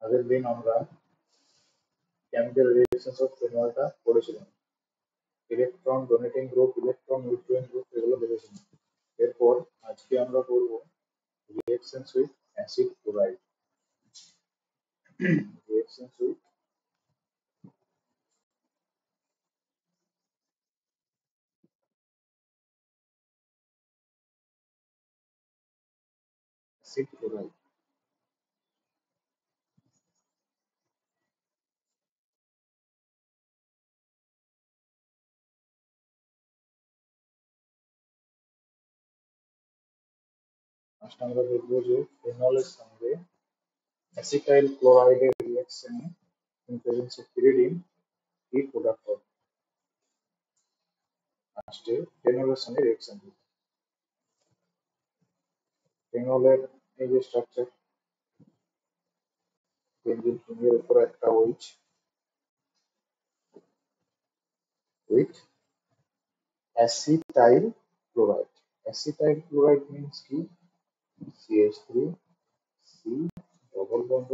আগের দিন আমরা কেমিক্যাল রিঅ্যাকশনস অফ ফেনলটা পড়েছিলাম। Electron donating group, electron withdrawing group এগুলো দেখেছিলাম। এরপর আজকে আমরা করব reactions with acid chloride. Reactions with acid chloride. First আমরা দেখবো যে ফেনলের সঙ্গে অ্যাসিটাইল ক্লোরাইডের রিঅ্যাকশনে ইন প্রেজেন্স অফ পিরিডিন কি প্রোডাক্ট হবে। ফার্স্টে ফেনলের সঙ্গে রিঅ্যাকশন হবে। ফেনলের এই যে স্ট্রাকচার, বেঞ্জিন রিংয়ের উপর একটা ওইচ with acetyl chloride. Acetyl chloride means কি? CH3 C double bond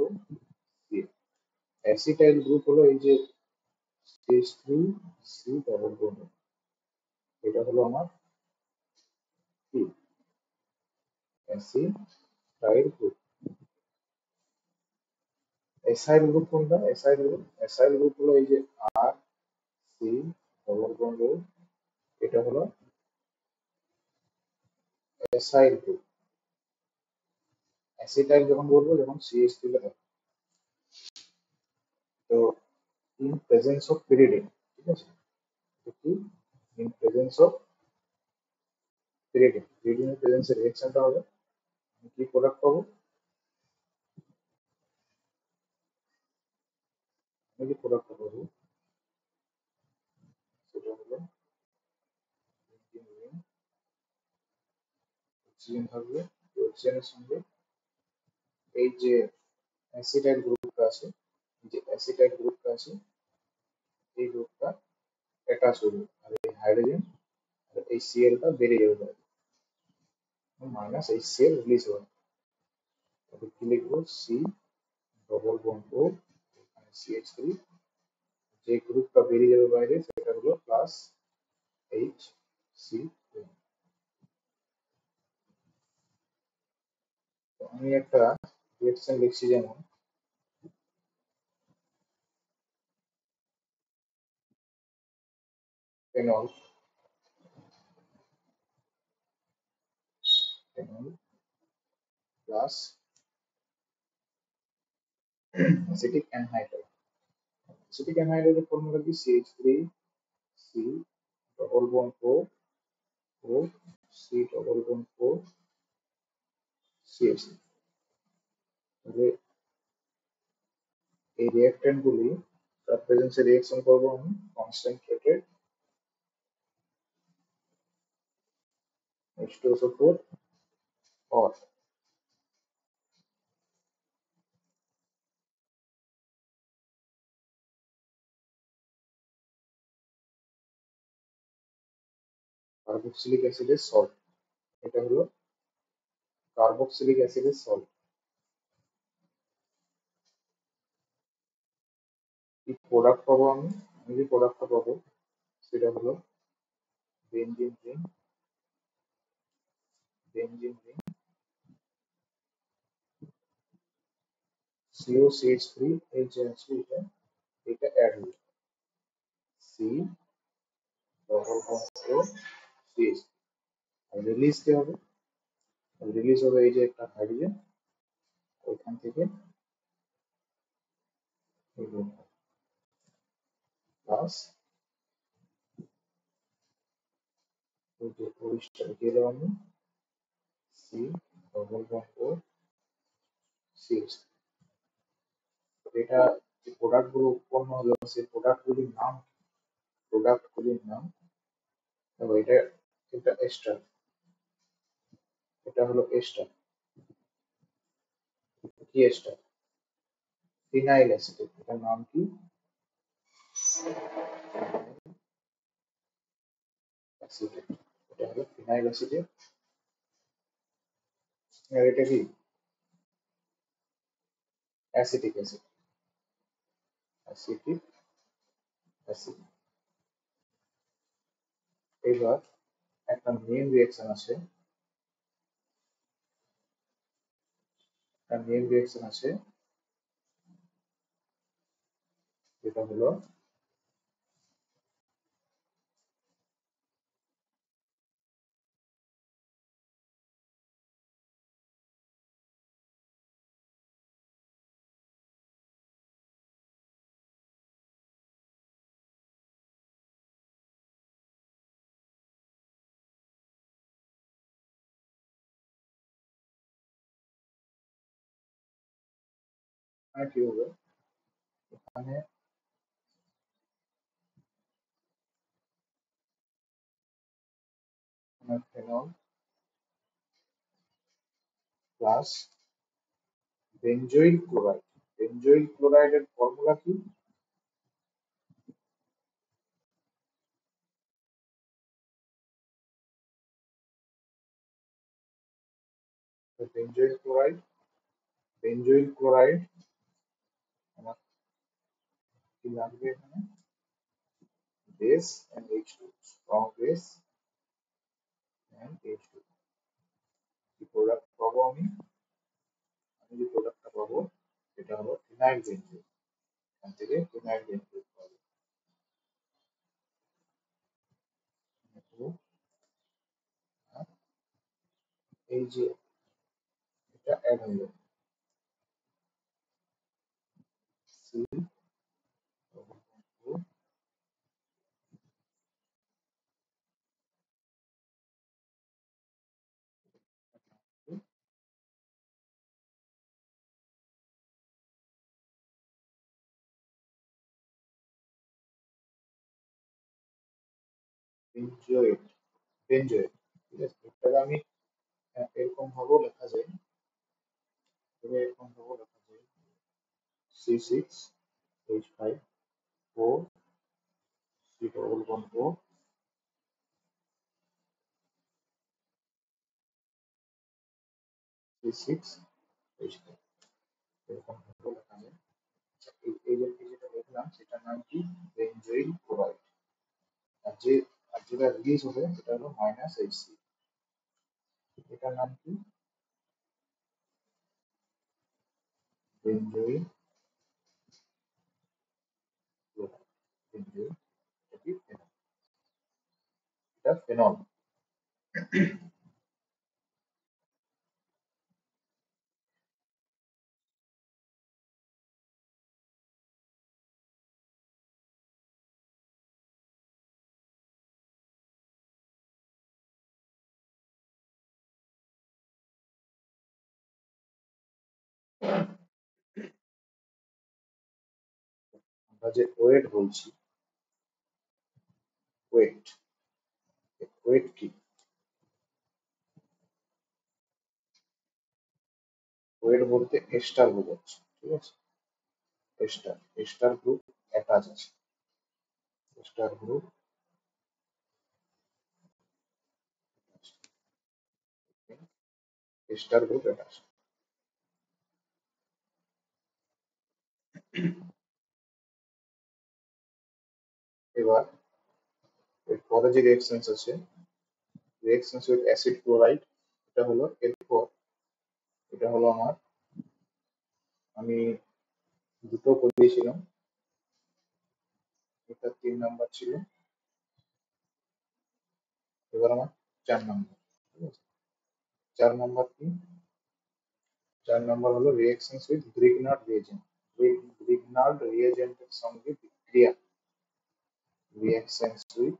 C। Acetyl group হলো এই যে CH3 C ডবল বন্ড, এটা হলো আমার কি অ্যাসিটাইল গ্রুপ। এসাইল গ্রুপ কোনটা? এসাইল গ্রুপ হলো এই যে আর সি ডবল বন্ড, এটা হলো এসাইল গ্রুপ। অ্যাসিটাইল যখন বলবো যখন CH3 থাকে। তো ইন প্রেজেন্স অফ পিরিডিন, ঠিক আছে, কি ইন প্রেজেন্স অফ পিরিডিন, পিরিডিনের প্রেজেন্সে রিঅ্যাকশনটা হবে, আমি কি প্রোডাক্ট পাবো? আমি যে প্রোডাক্টটা পাবো সেটা হলো অক্সিজেন থাকবে। অক্সিজেনের সঙ্গে এই যে অ্যাসিটাইল গ্রুপটা আছে, এই যে অ্যাসিটাইল গ্রুপটা আছে, এই গ্রুপটা অ্যাটাচ হবে, আর এই হাইড্রোজেন আর এই সিএলটা বেরিয়ে যাবে, মাইনাস এই সিএল রিলিজ হবে। তাহলে কি লিখবো? C double bond O CH3, যে গ্রুপটা বেরিয়ে যাবে বাইরে সেটা হলো প্লাস HC। তো আমি একটা রিঅ্যাকশন লিখছি, যেমন phenol phenol plus acetic anhydride. Acetic অ্যানহাইড্রাইডের ফর্মুলা কি? CH3 C double bond O C double bond O CH3। তাহলে এই রিঅ্যাকট্যান্ট গুলি তার প্রেজেন্সে রিঅ্যাকশন করবো আমি কনসেন্ট্রেটেড H2SO4 or কার্বক্সিলিক অ্যাসিডের সল্ট। এটা হলো কার্বক্সিলিক অ্যাসিডের সল্ট। কি প্রোডাক্ট পাবো আমি? আমি যে প্রোডাক্টটা পাবো সেটা হলো benzene ring, benzene ring COCH3, এই যে আছে এটা, এটা অ্যাড হবে সি ডবল বন্ড ও CH। আর রিলিজ কি হবে? রিলিজ হবে এই যে একটা হাইড্রোজেন, ওইখান থেকে প্লাস ওই যে ওইটা দিয়ে দেবো আমি সি ডবল বন্ড ও CH। এটা যে প্রোডাক্ট গুলো উৎপন্ন হলো সেই প্রোডাক্ট গুলির নাম দেখো, এটা এটা এস্টার, এটা হলো এস্টার। কি এস্টার? Phenyl acetate. এটার নাম কি? অ্যাসিটেট। এটা হলো ফিনাইল অ্যাসিটেট। আর এটা কি? Acetic acid, acetic acid. এবার একটা মেইন রিঅ্যাকশন আছে, যেটা হলো কি হবে, এখানে phenol plus benzoyl chloride. Benzoyl ক্লোরাইডের ফর্মুলা কি? বেঞ্জয়িল ক্লোরাইড, বেঞ্জয়িল ক্লোরাইড আমার কি লাগবে এখানে? Base and H2, strong base and H2। কি প্রোডাক্ট পাবো আমি? আমি যে প্রোডাক্টটা পাবো সেটা হলো ফিনাইল বেঞ্জয়েট। এখান থেকে ফিনাইল বেঞ্জয়েট পাবো। আর এই যে এটা অ্যাড হয়ে যাবে, সি বেঞ্জয়েট, বেঞ্জয়েট। ঠিক আছে, এটাকে আমি এরকম ভাবেও লেখা যায়, এরকম ভাবেও লেখা যায় C6H5O, C double bond O, C6H5, এরকম ভাবেও লেখা যায়। এই যেটা লিখলাম সেটার নাম কি? Benzoyl chloride. আর যেটা রিলিজ হবে সেটা হলো -HC। এটার নাম কি? Benzoyl chloride. বেঞ্জয়িল, এটা ফেনল। আমরা যে ওয়েট বলছি, ওয়েট, ওয়েট কি? ওয়েট বলতে এস্টার বোঝাচ্ছে, ঠিক আছে? এস্টার, এস্টার গ্রুপ অ্যাটাচ আছে, ester group ester group attach. এবার এরপরে যে রিঅ্যাকশনস আছে, রিঅ্যাকশনস উইথ অ্যাসিড ক্লোরাইড, এটা হলো এরপর, এটা হলো আমার, আমি দুটো করিয়েছিলাম, এটা 3 নাম্বার ছিল, এবার আমার 4 নাম্বার। ঠিক আছে, 4 নাম্বার কি? 4 নাম্বার হলো reactions with Grignard reagent. Grignard রিএজেন্টের সঙ্গে বিক্রিয়া, reactions with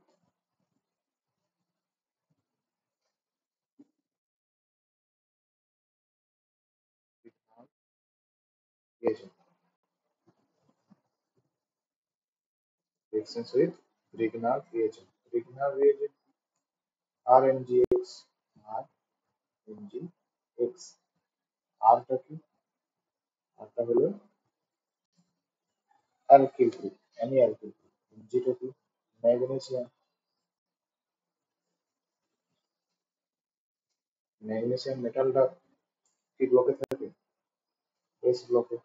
Grignard reagent, reactions with Grignard reagent. Grignard reagent RMgX, RMgX। আরটা কি? আরটা হলো অ্যালকিল গ্রুপ, অ্যালকিল গ্রুপ। যেটা কি? ম্যাগনেসিয়াম, ম্যাগনেসিয়াম মেটালটা কি ব্লকে থাকে? এস ব্লকে।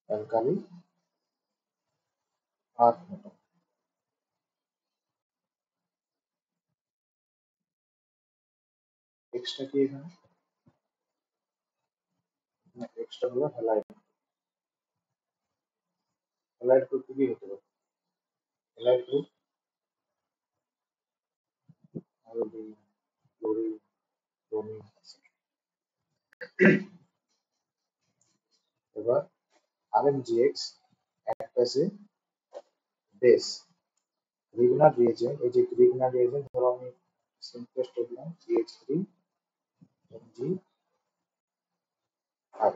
Alkali earth metal. এক্সটা কি এখানে? এক্সটা হলো হ্যালাইড। হ্যালাইড গ্রুপ কি হতে পারে? Halide group iodine, chlorine, bromine. এবার RmGx act as a base। Grignard reagent, এই যে গ্রিগনার রিয়েজেন্ট, ধরো আমি সিম্পলেস্ট দিলাম CH3 Mg R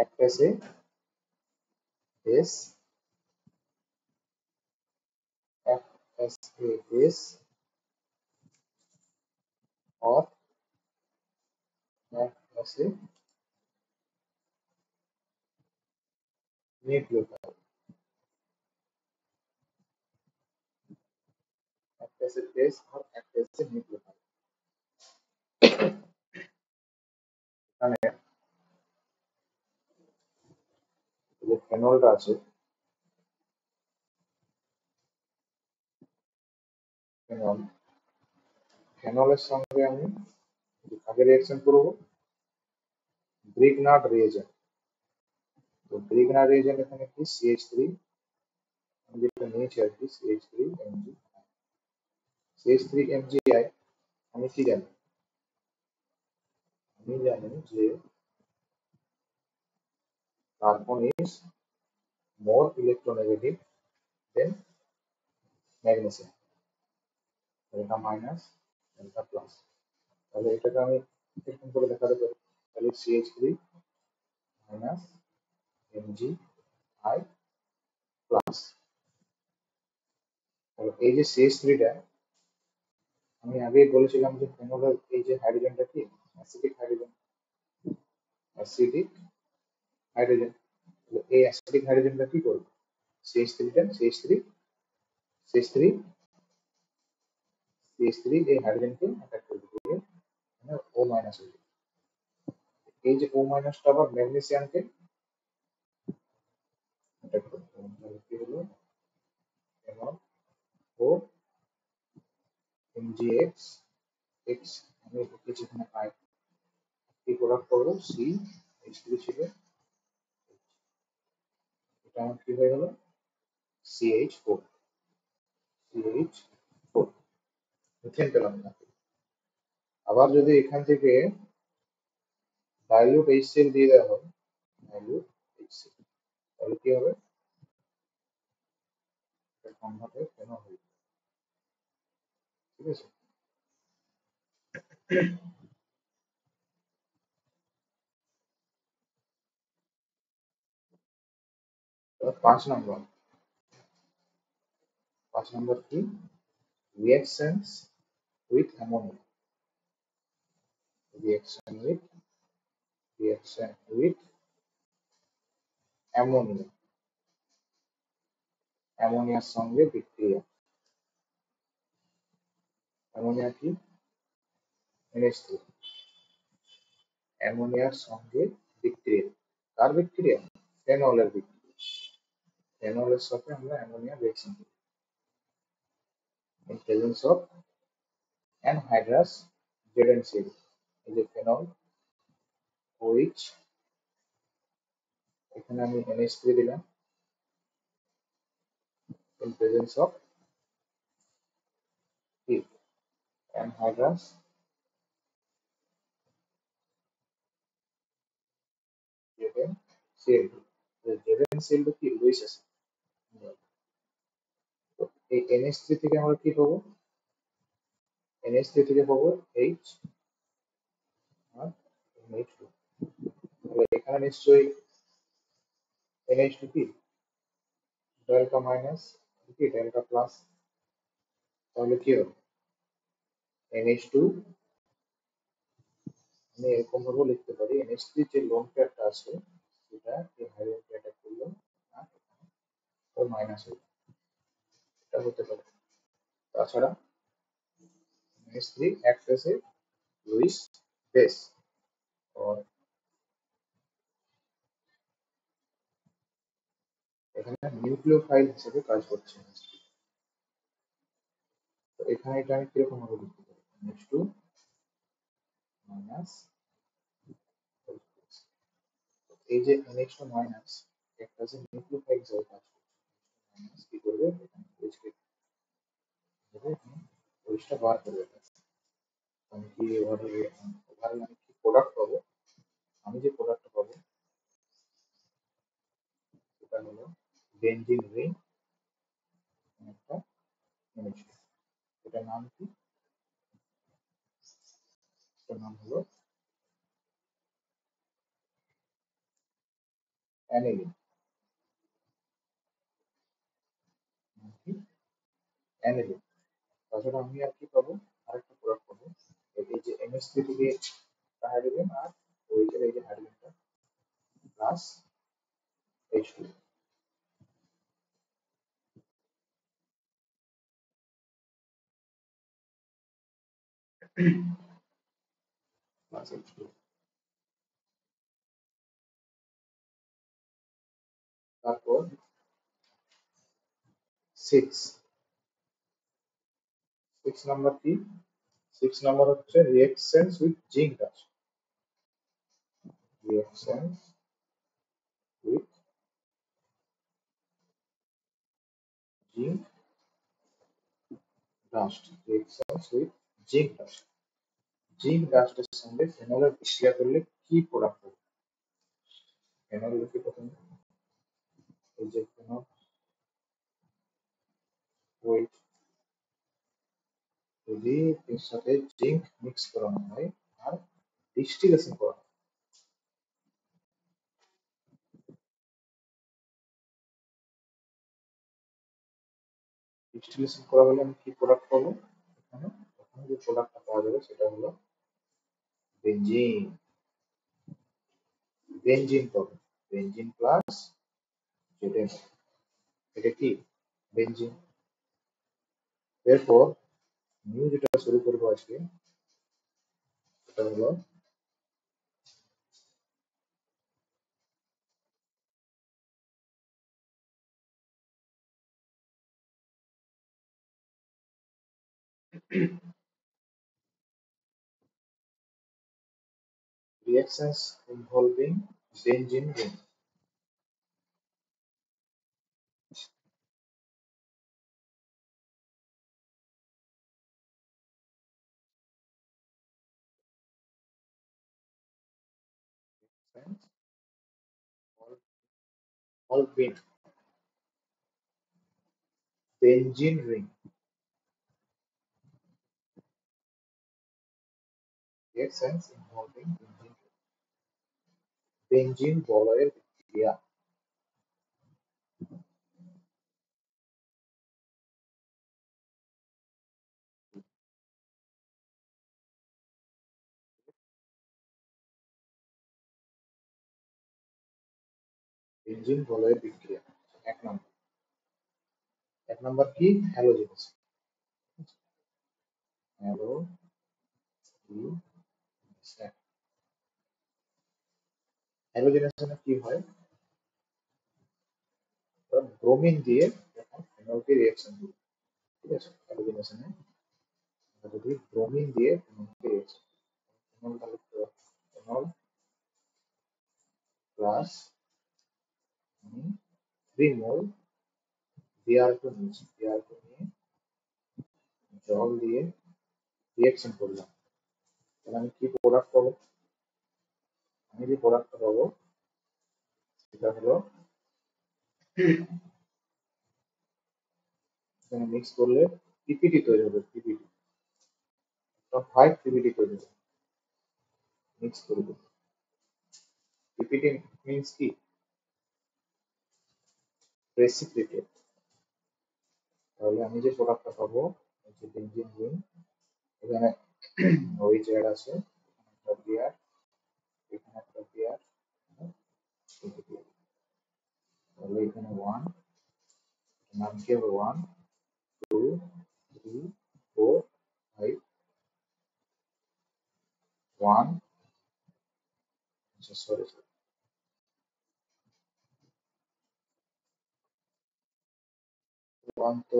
act as a base, act as a base or act as a nucleophile, act as a base or act as a nucleophile। এখানে যে ফেনলটা আছে, phenol, ফেনলের সঙ্গে আমি আগে রিয়াকশন করব গ্রিগনার্ড রিয়েজেন্ট। তো গ্রিগনার্ড রিয়েজেন্ট এখানে কি CH3, আমি যেটা নিয়েছি আর কি CH3 Mg, CH3 MgI। আমি কি জানি? আমি জানি যে carbon is more electronegative than magnesium, delta minus delta plus। তাহলে এটাকে আমি এরকম করে দেখাতে পারি, তাহলে CH3 minus MgI প্লাস। তাহলে এই যে CH3টা, আমি আগেই বলেছিলাম যে ফেনলের এই যে হাইড্রোজেনটা কি অ্যাসিডিক হাইড্রোজেন, অ্যাসিডিক হাইড্রোজেন। এই অ্যাসিডিক হাইড্রোজেনটা কি করবে? CH3টা CH3 এই হাইড্রোজেনকে অ্যাটাক করবে, দিয়ে মানে O মাইনাস হয়ে যাবে। এই যে O মাইনাসটা আবার ম্যাগনেসিয়ামকে অ্যাটাক করবে, তাহলে কি হলো এমন ও MgX X, আমি লিখেছি এখানে I, কি প্রোডাক্ট করবো CH3 ছিল, এটা আমার কি হয়ে গেল CH4, CH4 মিথেন পেলাম না। আবার যদি এখান থেকে ডাইলিউট HCl দিয়ে দেওয়া হয়, ডাইলিউট HCl, তাহলে কি হবে? এটা কনভার্ট হয়ে ফেনল হয়ে যাবে। ঠিক আছে, এবার 5 নম্বর কি? Reactions with ammonia, reaction with reaction with ammonia, অ্যামোনিয়ার সঙ্গে বিক্রিয়া। অ্যামোনিয়া কি? NH3, অ্যামোনিয়ার সঙ্গে বিক্রিয়া। কার বিক্রিয়া? ফেনলের বিক্রিয়া। ফেনলের সাথে আমরা অ্যামোনিয়া রিঅ্যাকশন করি in presence of anhydrous ZnCl। এই যে ফেনল OH, এখানে আমি NH3 দিলাম in presence of anhydrous ZnCl। ZnCl কি লুইস অ্যাসিড। তো এই NH3 থেকে আমরা কি পাবো? NH3 থেকে পাবো H আর NH2। তাহলে এখানে নিশ্চয়ই NH2 কি ডেল্টা মাইনাস কি ডেল্টা প্লাস, তাহলে কি হবে NH2, আমি এরকম ভাবে লিখতে পারি NH3 যে লোন পেয়ারটা আছে সেটা এই হাইড্রোজেনকে অ্যাটাক করলো আর ও মাইনাস হয়ে যাবে। এটা হতে পারে। তাছাড়া NH3 acts as a Lewis base or এখানে নিউক্লিওফাইল হিসেবে কাজ করছে। তো এখানে এটা আমি কিরকম ভাবে লিখতে পারি, NH2 মাইনাস, এই যে NH2 মাইনাস একটা যে নিউক্লিওফাইল হিসেবে কাজ করছে, মাইনাস কি করবে এখানে ওইটা বার করবে। আমি কি ওভাবে আমি কি প্রোডাক্ট পাবো, আমি যে প্রোডাক্টটা পাবো সেটা হলো বেনজিন রিং একটা NH2। এটার নাম কি, এটার নাম হলো অ্যানিলিন। অ্যানিলিন। তাছাড়া আমি আর কি পাবো, আরেকটা প্রোডাক্ট পাবো, এই যে NH3 থেকে হাইড্রোজেন আর ওইটার এই যে হাইড্রোজেনটা প্লাস H2 প্লাস H2। তারপর 6 নাম্বার কি, 6 নাম্বার হচ্ছে reactions with zinc dust. Reactions with zinc dust, reactions with zinc dust. Zinc ডাস্টের সঙ্গে ফেনলের বিক্রিয়া করলে কি প্রোডাক্ট হবে? ফেনল লিখে প্রথমে, এই যে ফেনল উইথ, যদি এর সাথে জিঙ্ক মিক্স করানো হয় আর ডিস্টিলেশন করা হয়, ডিস্টিলেশন করা হলে আমি কি প্রোডাক্ট পাবো এখানে, এখানে যে প্রোডাক্টটা পাওয়া যাবে সেটা হলো বেনজিন। বেনজিন পাবো, বেনজিন প্লাস জেডেন, এটা কি বেনজিন। এরপর নিউ যেটা শুরু করবো আজকে সেটা হলো reactions involving benzene ring. Reactions involving benzene ring. Reactions involving benzene ring. Benzene বলয়ের বিক্রিয়া। বেনজিন বলয়ের বিক্রিয়া এক নম্বর। এক নম্বর কি, হ্যালোজেনেশন। হ্যালোজেনেশনে কি হয়, ব্রোমিন দিয়ে যখন ফেনলকে রিঅ্যাকশন দিই, ঠিক আছে, হ্যালোজেনেশনে যদি ব্রোমিন দিয়ে ফেনলকে রিঅ্যাকশন, ফেনল তাহলে ফেনল প্লাস 3 মোল Br2 নিয়েছি, Br2 নিয়ে জল দিয়ে রিঅ্যাকশন করলাম, তাহলে আমি কি প্রোডাক্ট পাবো, আমি যে প্রোডাক্টটা পাবো সেটা হলো, এখানে মিক্স করলে পিপিটি তৈরি হবে, পিপিটি 5 পিপিটি তৈরি হবে, মিক্স করে দেবো। পিপিটি মিন্স কি, প্রেসিপিটেট। তাহলে আমি যে প্রোডাক্টটা পাবো হচ্ছে বেনজিন রিং, এখানে ওই জ্যাড আছে, একটা বিয়ার, এখানে একটা বিয়ার, তাহলে এখানে 1, নাম কি হবে 1 2 3 4 5 1, আচ্ছা সরি ওয়ান তো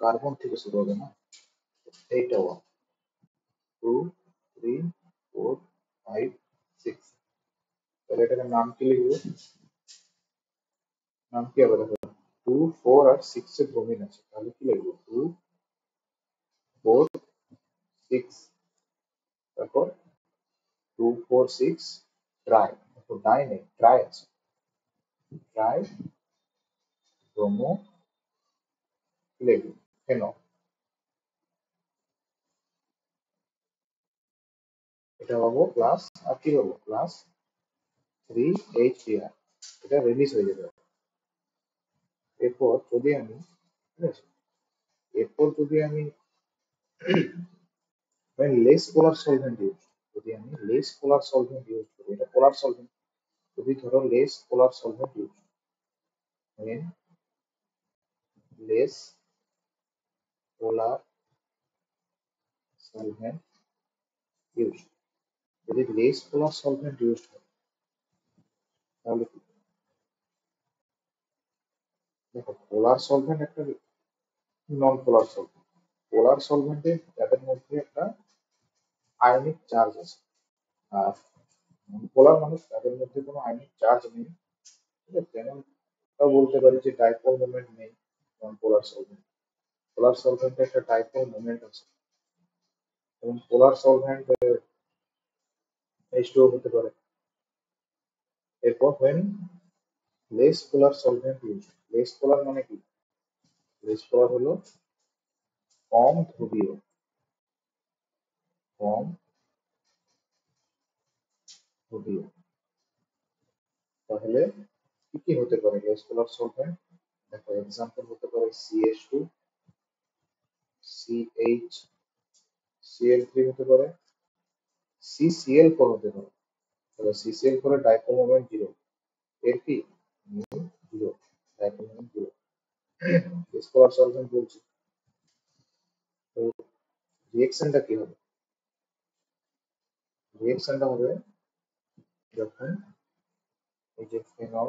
কার্বন থেকে শুরু হবে না, এইটা one, two, three, four, five, six. তাহলে এটাকে নাম কি লিখবো? নাম কি হবে দেখো, টু, ফোর আর সিক্স এর ব্রোমিন আছে, তাহলে কি লিখবো? টু, ফোর, সিক্স, তারপর টু, ফোর, সিক্স, ট্রাই, দেখো ডাই নেই, ট্রাই আছে, ট্রাই ব্রোমো কি লিখবো? ফেনো। এটা পাবো প্লাস, আর কি পাবো? প্লাস থ্রি এইচ আর, এটা রিলিজ হয়ে যাবে। এরপর যদি আমি, ঠিক আছে, এরপর যদি আমি লেস পোলার সলভেন্ট ইউজ, যদি আমি লেস পোলার সলভেন্ট ইউজ করি, এটা পোলার সলভেন্ট, যদি ধরো less polar solvent use, when less polar solvent used, যদি লেস পোলার সলভেন্ট ইউজ হয় তাহলে কি? দেখো পোলার সলভেন্ট একটা নন পোলার সলভেন্ট, পোলার সলভেন্টে তাদের মধ্যে একটা আয়নিক চার্জ আছে, আর নন পোলার মানে তাদের মধ্যে কোনো আয়নিক চার্জ নেই, ঠিক আছে? যেমন তাও বলতে পারি যে ডাইপোল মোমেন্ট নেই নন পোলার সলভেন্ট, পোলার সলভেন্টে একটা ডাইপোল মোমেন্ট আছে, এবং পোলার সলভেন্ট H2O হতে পারে। এরপর when less polar solvent used, less polar মানে কি? less polar হলো কম ধ্রুবীয়, কম ধ্রুবীয়। তাহলে কি কি হতে পারে less polar solvent? দেখো এক্সাম্পল হতে পারে CH2, CH, Cl3 হতে পারে, CCl4 হতে পারে। তাহলে CCl4 এর ডাইপোল মোমেন্ট জিরো, এর কি zero, dipole moment zero, less polar solvent বলছি। তো রিয়েকশনটা কি হবে? রিয়েকশনটা হবে যখন এই যে ফেনল,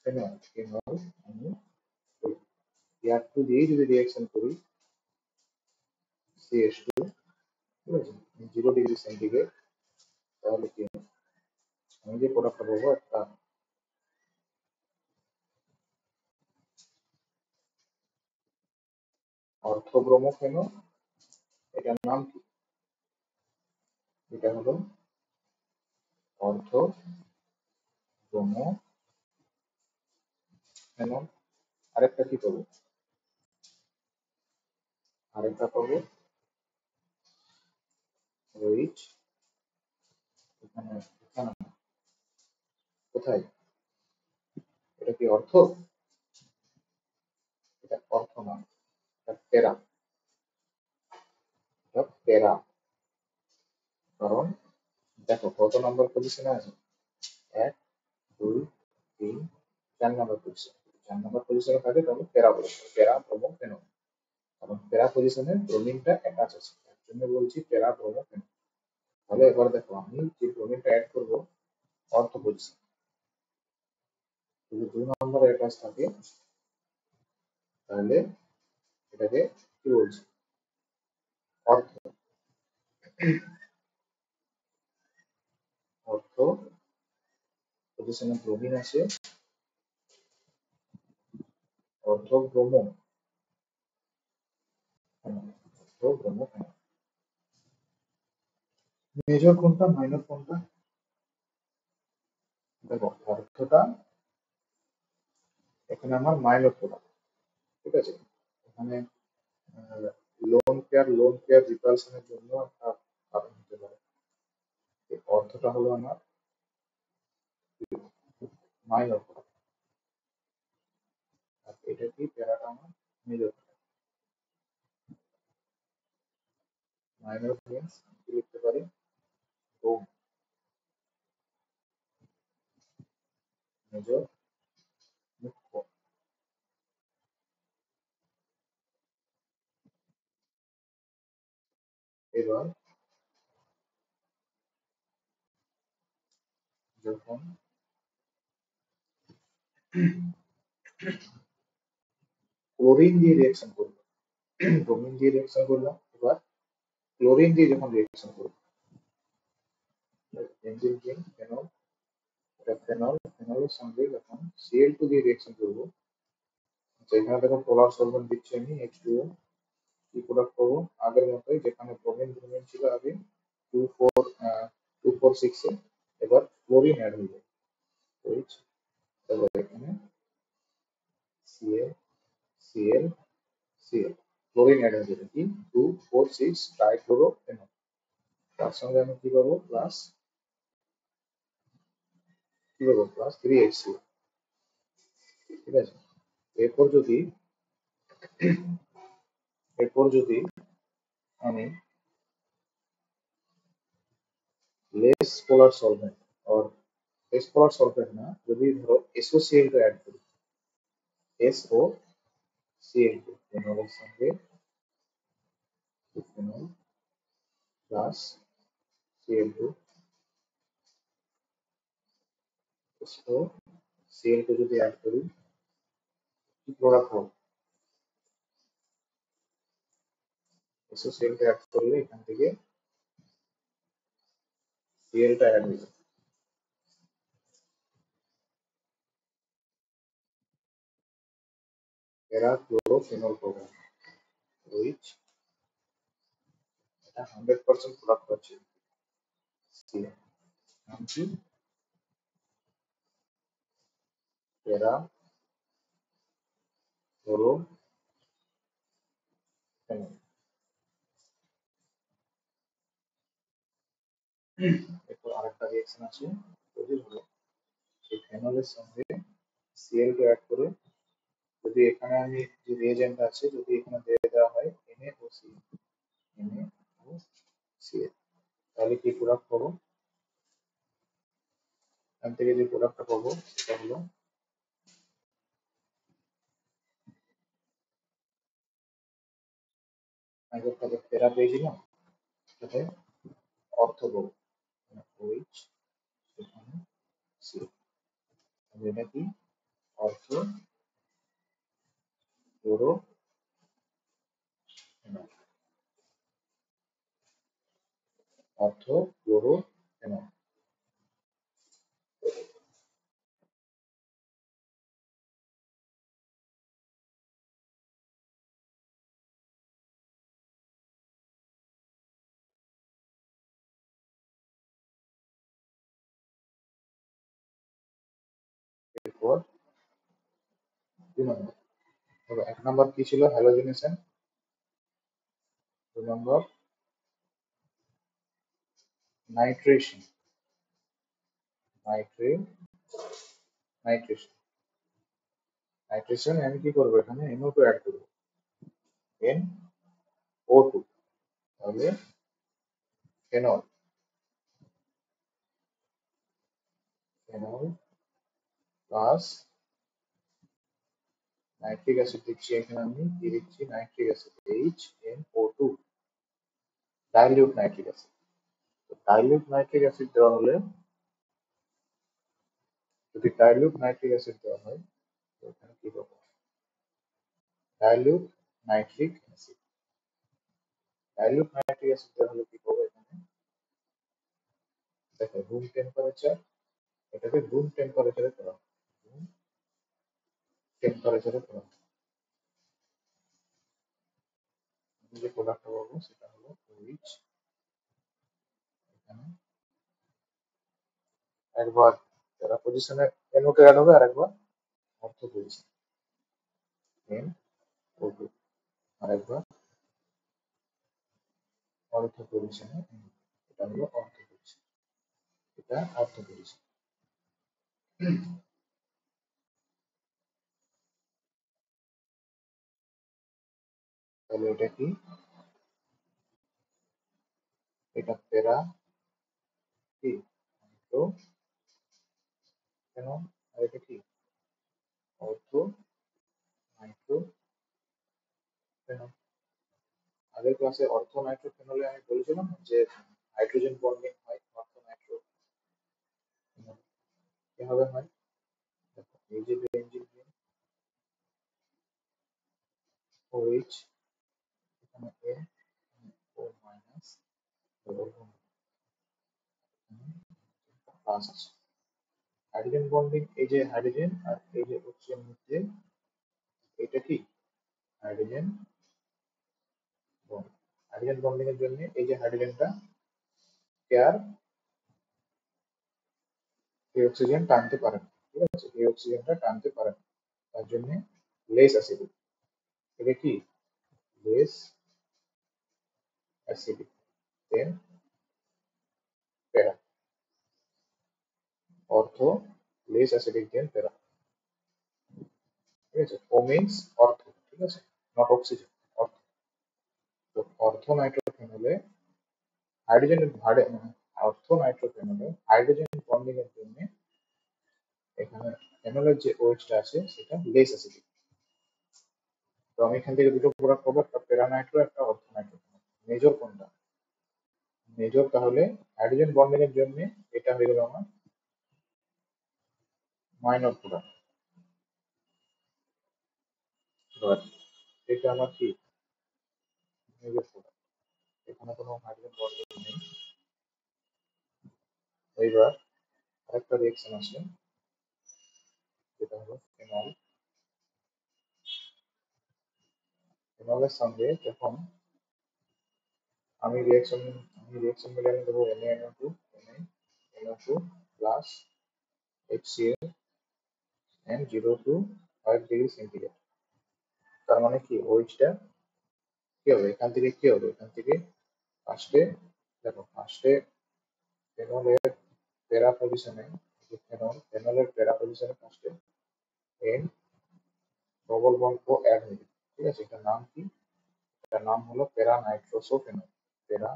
ফেনল, ফেনল আমি এয়ার টু দিয়েই যদি রিয়েকশন করি, CH2, ঠিক আছে, 0 ডিগ্রি সেন্টিগ্রেড, তাহলে কি হবে? আমি যে প্রোডাক্টটা পাবো একটা অর্থব্রোমোফেনল, এটার নাম কি? এটা হলো অর্থব্রোমোফেনল। আরেকটা কি পাবো? আরেকটা পাবো রোইচ, এখানে, এখানে না। কোথায়? এটা কি অর্থ? এটা অর্থ না, এটা প্যারা, এটা প্যারা। কারণ দেখো কত নম্বর পজিশনে আছে, এক, দুই, তিন, 4 নম্বর পজিশন, 4 নম্বর পজিশনে থাকে, তাহলে প্যারা বলে, প্যারা ব্রোমোফেনল। কারণ প্যারা পজিশনে ব্রোমিনটা অ্যাটাচ আছে, তার জন্য বলছি প্যারা ব্রোমোফেনল। তাহলে এবার দেখো আমি যে ব্রোমিনটা অ্যাড করবো অর্থ পজিশন, যদি 2 নম্বরে অ্যাটাচ থাকে তাহলে এটাকে কি বলছি? অর্থ, অর্থ পজিশনে ব্রোমিন আছে, অর্থ ব্রোমো, অর্থ ব্রোমো। মেজর কোনটা মাইনর কোনটা? দেখো অর্থটা এখানে আমার মাইনর প্রোডাক্ট, ঠিক আছে, এখানে লোন পেয়ার রিপালশনের জন্য একটা কারণ হতে পারে। এই অর্থটা হলো আমার মাইনর প্রোডাক্ট, আর এটা কি প্যারাটা আমার মেজর। মাইনর মিনস কি লিখতে পারি? রোম, মেজর মুখ্য। এবার যখন ক্লোরিন দিয়ে রিঅ্যাকশন করবো, ব্রোমিন দিয়ে রিঅ্যাকশন করলাম, এবার ক্লোরিন দিয়ে যখন রিঅ্যাকশন করবো, বেঞ্জিন রিং ফেনল, এটা ফেনল, ফেনলের সঙ্গে যখন Cl2 দিয়ে রিঅ্যাকশন করবো, যেখানে দেখো পোলার সলভেন্ট দিচ্ছি আমি H2O, কি প্রোডাক্ট পাবো আগের মতোই, যেখানে ব্রোমিন ব্রোমিন ছিল আগে 2,4 এ, এবার ক্লোরিন অ্যাড হয়ে যায়, তারপর এখানে Cl Cl Cl, chlorine add হয়ে যাবে কি 2,4,6 ট্রাইক্লোরোফেনল, তার সঙ্গে আমি কি পাবো প্লাস 3HCl, ঠিক আছে। এরপর যদি আমি less polar solvent or less polar solvent না, যদি ধরো SOCl2 অ্যাড করি, SOCl2 ফেনলের সঙ্গে ফেনল প্লাস Cl2, SOCl2 যদি অ্যাড করি, কি প্রোডাক্ট হবে, SOCl2 অ্যাড করলে এখান থেকে Cl টা অ্যাড হয়ে যাবে, প্যারাক্লোরোফেনল পাবো, which এটা 100% প্রোডাক্ট পাচ্ছি Cl, নাম কি প্যারাক্লোরোফেনল। এরপর আরেকটা রিঅ্যাকশন আছে, যদি হলো এই ফেনলের সঙ্গে Cl2 অ্যাড করে, যদি এখানে আমি যে রিয়েজেন্ট আছে যদি এখানে দিয়ে দেওয়া হয় NaOCl, তাহলে কি প্রোডাক্ট পাবো, এখান থেকে যে প্রোডাক্টটা পাবো সেটা হলো আগের তাহলে প্যারা পেয়েছিলাম, সাথে অর্থ পাবো, OH এখানে Cl, এটা কি অর্থ ক্লোরোফেনল, অর্থ ক্লোরোফেনল। এরপর 2 নম্বর, তবে 1 নম্বর কি ছিল হ্যালোজেনেশন, 2 নম্বর নাইট্রেশন, নাইট্রে নাইট্রেশন, নাইট্রেশন আমি কি করবো এখানে NO2 অ্যাড করবো, NO2, তাহলে phenol, phenol plus nitric acid দিচ্ছি, এখানে আমি কি দিচ্ছি nitric acid HNO2, dilute nitric acid, dilute nitric acid দেওয়া হলে, যদি ডাইলিউট নাইট্রিক অ্যাসিড দেওয়া হয় তো এখানে কি পাবো, dilute nitric acid, dilute nitric acid দেওয়া হলে কি পাবো এখানে, দেখো রুম টেম্পারেচার, এটাকে রুম টেম্পারেচারে করা, রুম টেম্পারেচারে করা, যে প্রোডাক্টটা পাবো সেটা হলো রিচ, এখানে একবার যারা পজিশনে NO2 অ্যাড হবে আর একবার অর্থ পজিশন NO2, আর একবার অর্থ পজিশনে, এটা হলো অর্থ পজিশন, এটা অর্থ পজিশন। তাহলে এটা কি, এটা প্যারা কি তো কেন, আর এটা কি অর্থ নাইট্রো ফেনল, আগের ক্লাসে অর্থ নাইট্রো ফেনলে আমি বলেছিলাম যে হাইড্রোজেন বন্ডিং হয় অর্থ নাইট্রো ফেনল, কিভাবে হয়, দেখো এই যে বেঞ্জিন রিং, প্লাস আছে। হাইড্রোজেন বন্ডিং, এই যে হাইড্রোজেন আর এই যে অক্সিজেন মধ্যে, এটা কি হাইড্রোজেন বন্ড। হাইড্রোজেন বন্ডিং এর জন্য এই যে হাইড্রোজেনটা কে আর এই অক্সিজেন টানতে পারে না, ঠিক আছে, এই অক্সিজেনটা টানতে পারে না, তার জন্য লেস অ্যাসিডিক। এটা কি লেস অ্যাসিডিক দেন প্যারা, অর্থ লেস অ্যাসিডিক দেন প্যারা, ঠিক আছে। ও মিন্স অর্থ, ঠিক আছে, নট অক্সিজেন, অর্থ। তো অর্থ নাইট্রোফেনলে হাইড্রোজেনের ভাড়ে, অর্থ নাইট্রোফেনলে হাইড্রোজেন বন্ডিং এর জন্য এখানে ফেনলের যে ওএইচটা আছে সেটা লেস অ্যাসিডিক। তো আমি এখান থেকে দুটো প্রোডাক্ট পাবো, একটা প্যারানাইট্রো, একটা অর্থোনাইট্রো। মেজর কোনটা? মেজর তাহলে হাইড্রোজেন বন্ডিং এর জন্য এটা হয়ে গেল আমার মাইনর প্রোডাক্ট। এবার এটা আমার কি মেজর প্রোডাক্ট, এখানে কোনো হাইড্রোজেন বন্ডিং নেই। এইবার আরেকটা রিয়েকশন আছে, যেটা হলো ফেনল। ফেনলের সঙ্গে যখন আমি রিয়েকশন মিডিয়ামে দেবো Na2 Na2 plus HCl and 0 to 5 degree centigrade. তার মানে কি ওইচটা কি হবে, এখান থেকে কি হবে, এখান থেকে ফার্স্টে দেখো, ফার্স্টে ফেনলের প্যারা পজিশনে, ফেনলের প্যারা পজিশনে ফার্স্টে এন ডবল বন্ড ও অ্যাড হয়ে যাবে, ঠিক আছে। এটার নাম কি? এটার নাম হলো প্যারা নাইট্রোসোফেনল। প্যারা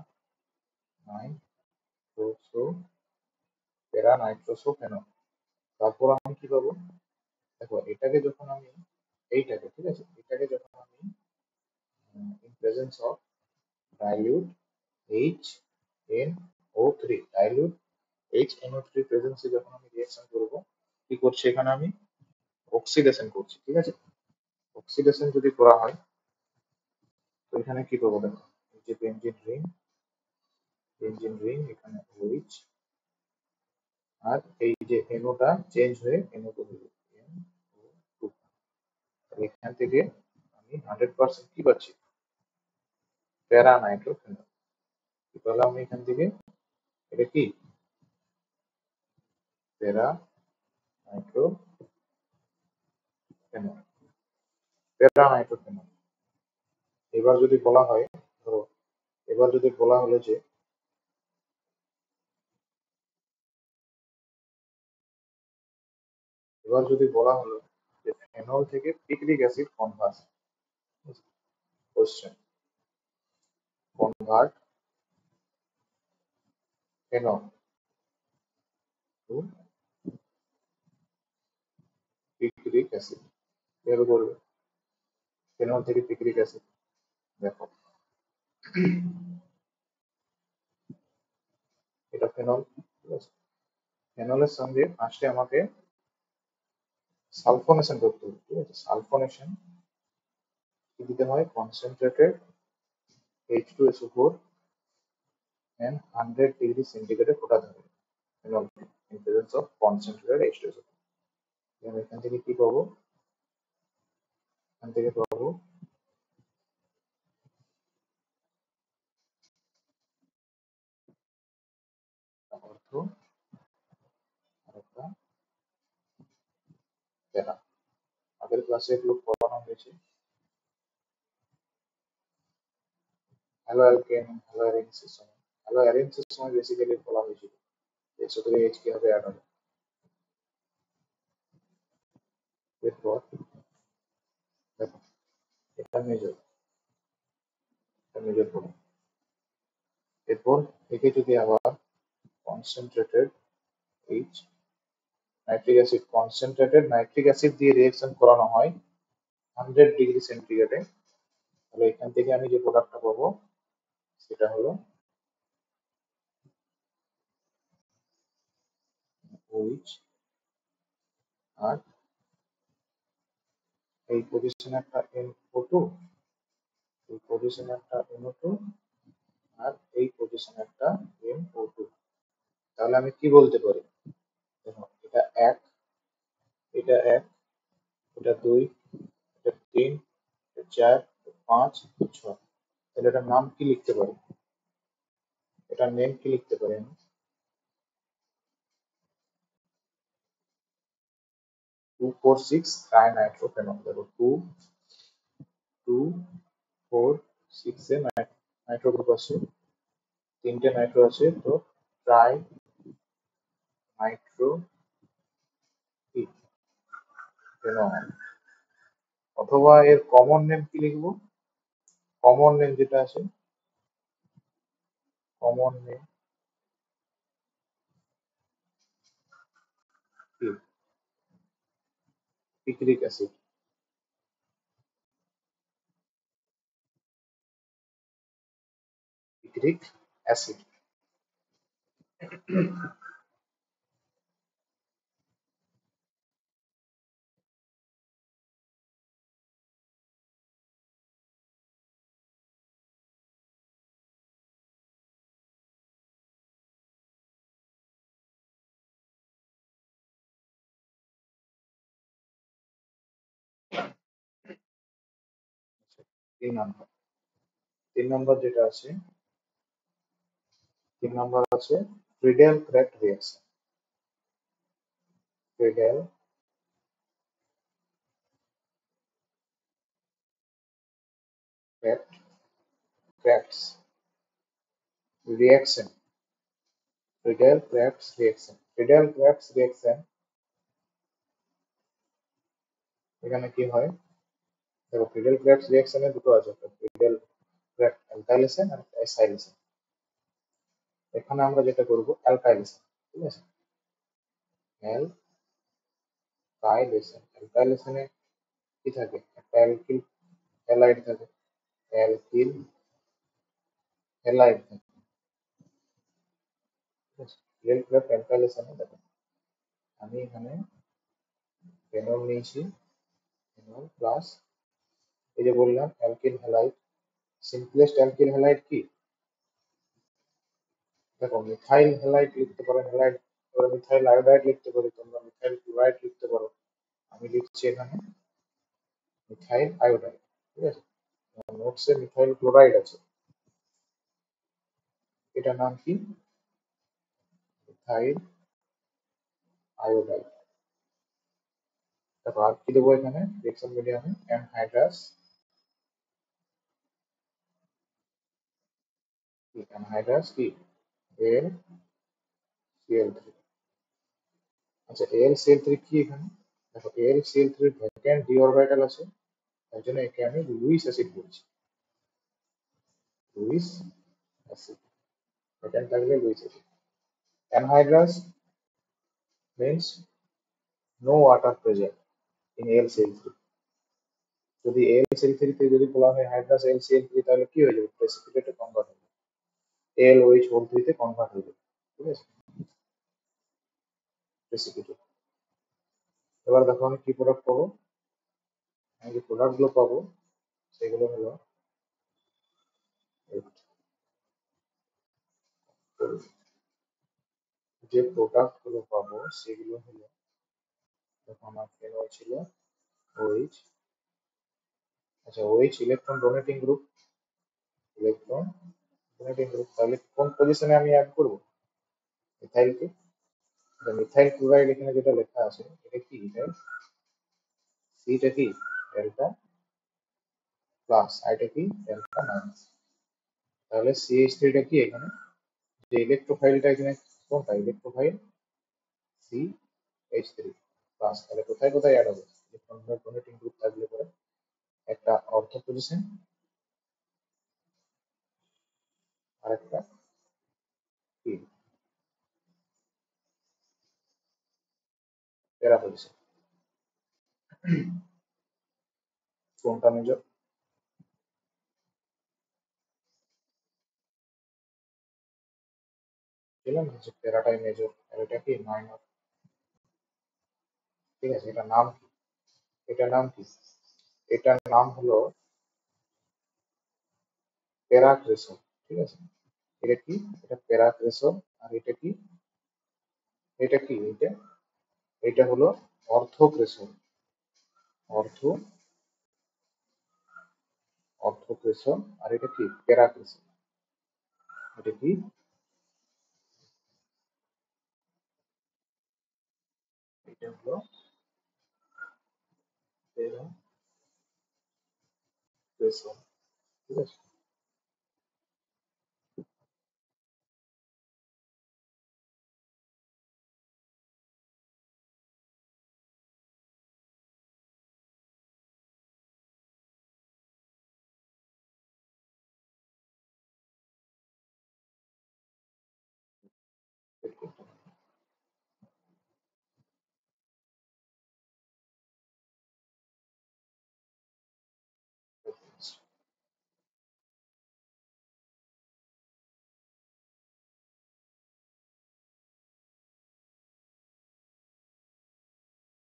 নাইট্রোসো প্যারা নাইট্রোসোফেনল। তারপর আমি কি পাবো, দেখো এটাকে যখন আমি, এইটাকে, ঠিক আছে, এটাকে যখন আমি in presence of dilute HNO3, dilute HNO3 প্রেজেন্সে যখন আমি রিঅ্যাকশন করব, কি করছি এখানে আমি অক্সিডেশন করছি, ঠিক আছে। অক্সিডেশন যদি করা হয় তো এখানে কি করবো দেখো, এই যে বেঞ্জিন রিং এখানে OH, আর এই যে NO টা চেঞ্জ হয়ে NO2 হয়ে যাবে, NO2। এখান থেকে আমি 100% কি পাচ্ছি, প্যারা নাইট্রোফেনল। তাহলে আমি এখান থেকে এটা কি প্যারা নাইট্রোফেনল, প্যারা নাইট্রোফেনল। এবার যদি বলা হয়, ধরো এবার যদি বলা হলো যে, এবার যদি বলা হলো যে ফেনল থেকে picric acid convert, question, convert phenol to picric acid, এর বলবে ফেনল থেকে পিক্রিক অ্যাসিড। দেখো এটা ফেনল, ঠিক আছে। ফেনলের সঙ্গে ফার্স্টে আমাকে সালফোনেশন করতে হবে, ঠিক আছে। সালফোনেশন কি দিতে হয়, কনসেন্ট্রেটেড H2SO4 and 100 ডিগ্রি সেন্টিগ্রেডে ফোটাতে হবে phenol in presence of concentrated H2SO4। আমি এখান থেকে কি পাবো, এখান থেকে পাবো অর্থ আরেকটা প্যারা। আগের ক্লাসে এগুলো পড়ানো হয়েছে, হ্যালো অ্যালকেন, হ্যালো অ্যারেন্সের সময়, হ্যালো অ্যারেন্সের সময় বেসিক্যালি বলা হয়েছিল একশো থেকে এইচ কিভাবে অ্যাড হবে। এরপর দেখো এটা মেজর, এটা মেজর করো। এরপর একে যদি আবার concentrated H nitric acid, concentrated nitric acid দিয়ে রিঅ্যাকশন করানো হয় 100 ডিগ্রি সেন্টিগ্রেডে, তাহলে এখান থেকে আমি যে প্রোডাক্টটা পাবো সেটা হলো OH, আর এই পজিশনে একটা NO2, এই পজিশনে একটা NO2, আর এই পজিশনে একটা তাহলে আমি কি বলতে পারি? দেখো, এটা 1, এটা 1, এটা 2, এটা 3, এটা 4, 5, 6। তাহলে এটার নাম কি লিখতে পারি? এটার নেম কি লিখতে পারি আমি? 2, 4, 6 ট্রাইনাইট্রোফেনল। দেখো 2, 2, 4, 6 এ নাইট্রো গ্রুপ আছে, 3টে নাইট্রো আছে, তো ট্রাই নাইট্রো ফেনল। অথবা এর কমন নেম কি লিখবো? কমন নেম যেটা আছে, কমন নেম কি? Picric acid. Picric acid. 3 number, 3 number যেটা আছে, 3 নম্বর আছে Friedel craft reaction. Friedel craft crafts reaction. Friedel crafts reaction, Friedel crafts reaction. এখানে কি হয়? দেখো, ফ্রিডেল ক্র্যাফটস রিঅ্যাকশনে দুটো আছে, একটা ফ্রিডেল ক্র্যাফট অ্যালকাইলেশন আর একটা অ্যাসাইলেশন। এখানে আমরা যেটা করব অ্যালকাইলেশন, ঠিক আছে? অ্যালকাইলেশন, অ্যালকাইলেশনে কি থাকে? একটা অ্যালকিল হ্যালাইড থাকে, অ্যালকিল হ্যালাইড থাকে, ঠিক আছে? ফ্রিডেল ক্র্যাফট অ্যালকাইলেশনে দেখো, আমি এখানে ফেনল নিয়েছি, ফেনল প্লাস এই যে বললাম alkyl halide. Simplest alkyl halide কি? দেখো, মিথাইল হ্যালাইড লিখতে পারো, হ্যালাইড, তোমরা মিথাইল আয়োডাইড লিখতে পারো, তোমরা মিথাইল ক্লোরাইড লিখতে পারো। আমি লিখছি এখানে মিথাইল আয়োডাইড, ঠিক আছে? নোটসে মিথাইল ক্লোরাইড আছে, এটার নাম কি? Methyl iodide. তারপর আর কি দেবো এখানে রিঅ্যাকশন মিডিয়ামে? অ্যানহাইড্রাস, অ্যানহাইড্রাস কি? L CL three. আচ্ছা, এল সিএল থ্রি কি এখানে? দেখো, L CL three vacant D orbital আছে, তার জন্য একে আমি লুইস অ্যাসিড বলছি। লুইস অ্যাসিড, ভ্যাকেন্ট থাকলে Lewis acid. Anhydrous means no water present in AlCl3। যদি AlCl3 তে যদি বলা হয় হাইড্রাস LCl3, তাহলে কি হয়ে যাবে? প্রেসিপিটেটে কনভার্ট হয়ে যাবে, AlOH তে কনভার্ট হয়ে যাবে, ঠিক আছে? প্রেসিপিটেট। এবার দেখো আমি কি প্রোডাক্ট পাবো। আমি যে প্রোডাক্ট গুলো পাবো সেগুলো হলো, যে প্রোডাক্ট গুলো পাবো সেগুলো হলো, দেখো আমার ফেনল ছিল OH। আচ্ছা, OH electron donating group, electron donating group, তাহলে কোন পজিশনে আমি অ্যাড করবো মিথাইলকে? মিথাইল ক্লোরাইড এখানে যেটা লেখা আছে এটা কি? এটা সিটা কি? ডেল্টা প্লাস, আর এটা কি? Delta minus. তাহলে CH3 টা কি এখানে? যে ইলেকট্রোফাইলটা এখানে কোনটা? Electrophile CH3 plus. তাহলে কোথায় কোথায় অ্যাড হবে? ইলেকট্রন ডোনেটিং গ্রুপ থাকলে পরে একটা অর্থো পজিশন আর একটা কি প্যারা পজিশন। কোনটা মেজর? বললাম যে প্যারাটাই মেজর, আর এটা কি মাইনর, ঠিক আছে? এটা নাম কি? এটার নাম কি? এটার নাম হলো প্যারাক্রেসর, ঠিক আছে? এটা কি? এটা প্যারাক্রেসর। আর এটা কি? এটা কি? এটা এটা হলো অর্থোক্রেশন। অর্থ অর্থোক্রেশন। আর এটা কি? প্যারাক্রেশন। এটা কি? এটা হলো প্যারাক্রেশন। ঠিক আছে।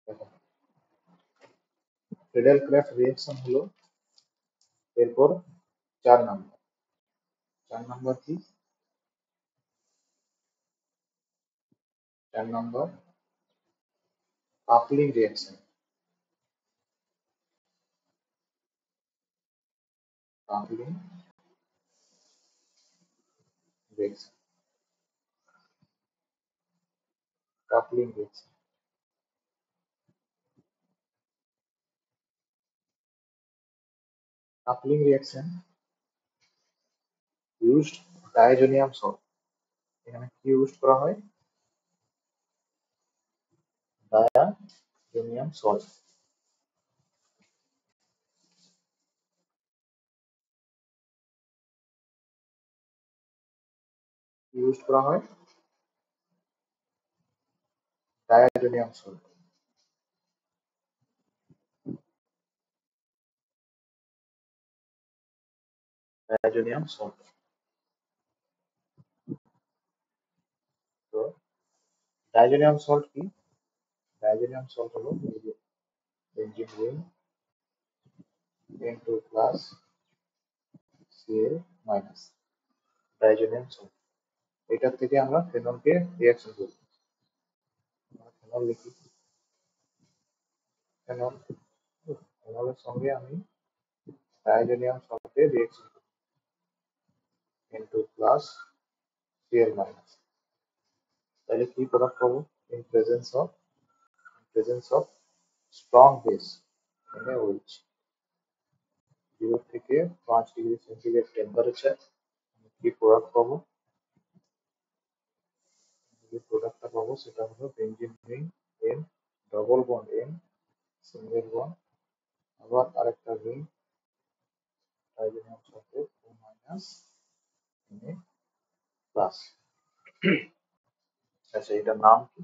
দেখো, ফ্রিডেল ক্রাফট রিঅ্যাকশন হলো এরপর 4 নাম্বার। 4 নাম্বার কি? 4 number coupling reaction. Coupling reaction. Coupling reaction. Coupling reaction used diazonium salt. এখানে কি ইউজ করা হয়? ডায়াজোনিয়াম সল্ট ইউজ করা হয়। Diazonium salt. Diazonium salt. তো ডায়াজোনিয়াম সল্ট কি? ডায়াজোনিয়াম সল্ট হলো এই যে benzene ring N2 plus Cl minus diazonium salt. এটার থেকে আমরা ফেনলকে রিঅ্যাকশন করি। ফেনল লিখি। ফেনল, ফেনলের সঙ্গে আমি ডায়াজোনিয়াম সল্টের রিঅ্যাকশন করি। N2 plus Cl minus. তাহলে কি প্রোডাক্ট পাবো? In presence of strong base NaOH, 0 থেকে 5 ডিগ্রি সেন্টিগ্রেড টেম্পারেচার কি প্রোডাক্ট পাবো? যে প্রোডাক্টটা পাবো সেটা হলো benzene ring N, double bond N, single bond, আবার আরেকটা রিং হাইড্রোজেন সাথে ও মাইনাস Na প্লাস। আচ্ছা, এটার নাম কি?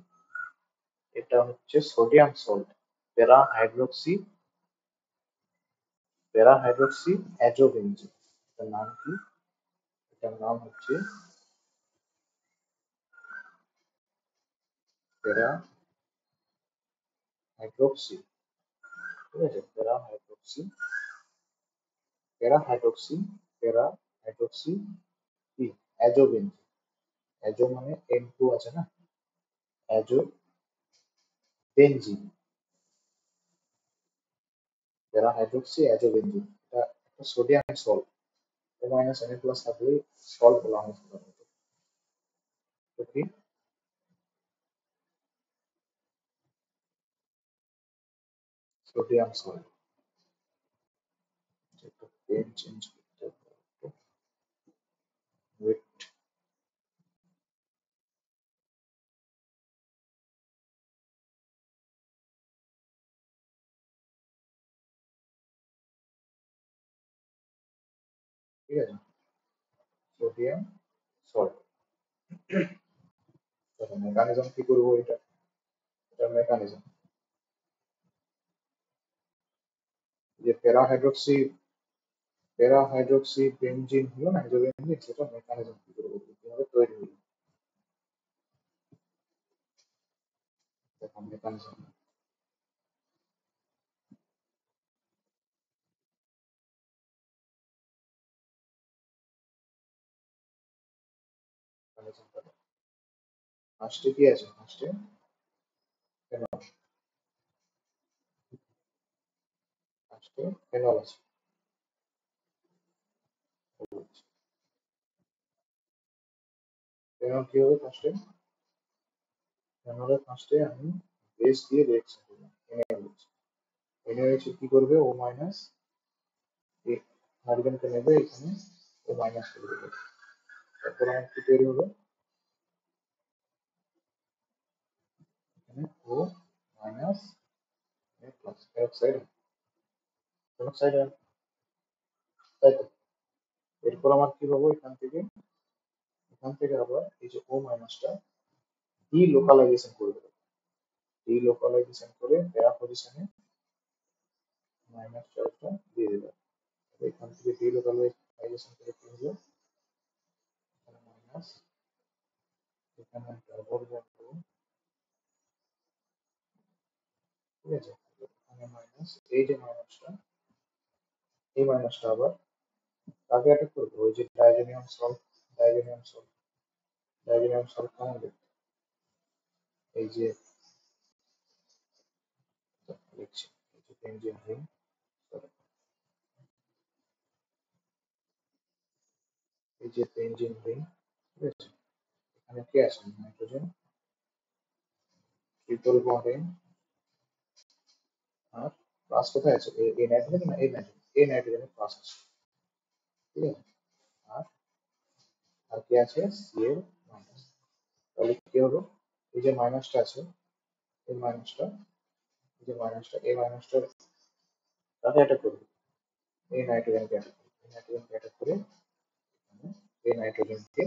এটা হচ্ছে সোডিয়াম সল্ট, প্যারা হাইড্রোক্সি অ্যাজোবেনজিন। এটার নাম কি? এটার নাম হচ্ছে প্যারা হাইড্রোক্সি। ঠিক আছে, প্যারা হাইড্রোক্সি প্যারা হাইড্রোক্সি কি? অ্যাজোবেনজিন। অ্যাজো মানে N2 আছে না, অ্যাজোবেনজিন, প্যারা হাইড্রোক্সি অ্যাজোবেনজিন। এটা একটা সোডিয়াম সল্ট, ও মাইনাস Na প্লাস থাকলে সল্ট বলা হয় সাধারণত। তো কি? Sodium salt. একটু পেন চেঞ্জ করতে হবে। ওয়েট। ঠিক আছে, সোডিয়াম সল্ট। মেকানিজম কি করবো? এটা মেকানিজম যে প্যারা হাইড্রোক্সি বেনজিন হলো না, হাইড্রোবেনজিন, সেটা মেকানিজম কি করবো, কিভাবে তৈরি হলো। দেখো মেকানিজম। ফার্স্টে কি আছে? ফার্স্টে ফেনল, ফার্স্টে ফেনল আছে। ফেনল কি হবে ফার্স্টে? ফেনলের ফার্স্টে আমি বেস দিয়ে রিঅ্যাকশন করব, NaOH কি করবে? ও মাইনাস হাইড্রোজেনকে নেবে, এখানে ও মাইনাস করে দেবে। তারপর আমার কি তৈরি হবে? এখানে ও মাইনাস প্লাস অক্সাইড, অক্সাইড, তাই তো। এরপর আমার কি পাবো? এখান থেকে আবার এই যে ও মাইনাসটা ডিলোকালাইজেশন করে দেবো, ডিলোকালাইজেশন করে প্যারা পজিশনে মাইনাস চার্জটা দিয়ে দেবো। এখান থেকে ডিলোকালাইজেশন করে কি হলো? এখানে মাইনাস, এখানে ডাবল বন্ড, ঠিক আছে। এখানে মাইনাস, এই যে মাইনাসটা, এই মাইনাসটা আবার কাকে অ্যাটাক করবে? ওই যে diazonium salt, diazonium salt, diazonium salt কেমন দেখতে? এই যে লিখছি, এই যে বেনজিন রিং, এই যে বেনজিন রিং, ঠিক আছে। এখানে কি আছে? নাইট্রোজেন, ট্রিপল বন্ড এন, আর প্লাস কোথায় আছে? এই নাইট্রোজেন না, এই নাইট্রোজেন, এই নাইট্রোজেনের প্লাস আছে, ঠিক আছে। আর আর কি আছে? CL minus. তাহলে কি হবে? এই যে মাইনাসটা আছে, এই মাইনাসটা, এই যে মাইনাসটা, এই মাইনাসটা কাকে অ্যাটাক করবে? এই নাইট্রোজেনকে অ্যাটাক করবে, এই নাইট্রোজেনকে অ্যাটাক করে এই নাইট্রোজেনকে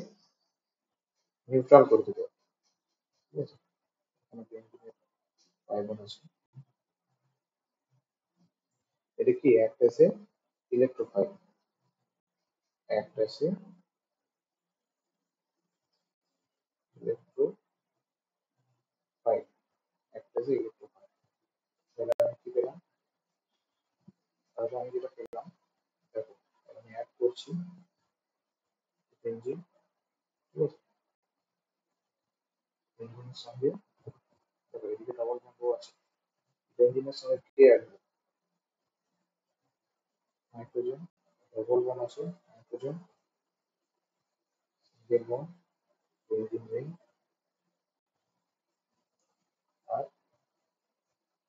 নিউট্রাল করে দিতে হবে, ঠিক আছে। এখানে বেনজিনের কার্বন আছে, এটা কি একটা আছে ইলেকট্রোফাইল, একটা আছে ইলেকট্রোফাইল, একটা আছে ইলেকট্রোফাইল। তাহলে আমি কি পেলাম? তাহলে আমি যেটা পেলাম, দেখো, আমি অ্যাড করছি বেনজিন, ঠিক আছে। বেনজিনের সঙ্গে দেখো এদিকে ডবল বন্ধ আছে, বেনজিনের সঙ্গে কে অ্যাড হবে? নাইট্রোজেন, ডবল বন্ধ আছে, nitrogen, single bond, benzene ring, আর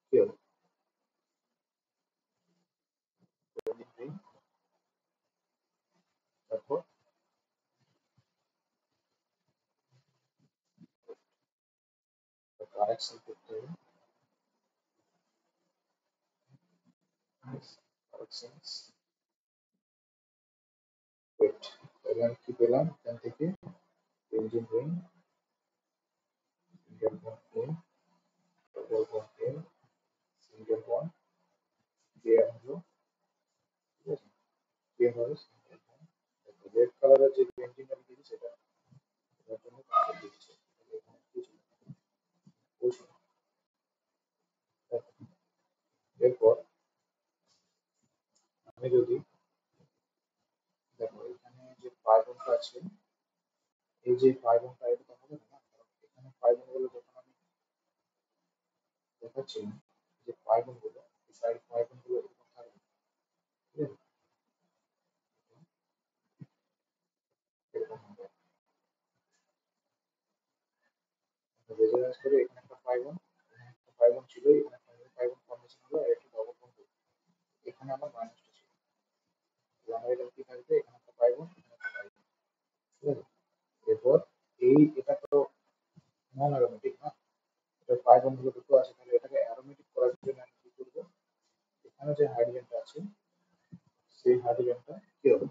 কি হবে? বেনজিন রিং, তারপর কারেকশন করতে হবে, কারেকশনস ওয়েট। তাহলে আমি কি পেলাম এখান থেকে? Benzene ring, single bond N, double bond N, single bond, pair হলো, ঠিক আছে, পেয়ার হবে সিঙ্গেল বন্ড। রেড কালারের যে বেনজিনটা লিখেছি সেটা এটার জন্য কাজ দিচ্ছে, এখানে কি ছিল? ও ছিল। এরপর আমি যদি দেখো এখানে যে কার্বনটা আছে, এই যে কার্বনটা, এটা তো হবে না, কারণ এখানে কার্বনগুলো যখন আমি দেখাচ্ছিলাম, যে কার্বনগুলো, এই সাইড কার্বনগুলো এরকম থাকবে, ঠিক আছে, এরকম হবে। রেজোনেন্স করে এখানে একটা কার্বন, এখানে একটা কার্বন ছিল, এখানে একটা কার্বন ফর্মেশন হলো, আর একটা ডবল বন্ড হলো। এখানে আমার মাইনাসটা ছিল, তাহলে আমার এটা কি থাকবে? এখানে একটা কার্বন, এখানে একটা কার্বন, ঠিক আছে। এরপর এটা তো নন অ্যারোমেটিক না, এটা কার্বন গুলো দুটো আছে, তাহলে এটাকে অ্যারোমেটিক করার জন্য আমি কি করবো? এখানে যে হাইড্রোজেনটা আছে, সেই হাইড্রোজেনটা কি হবে?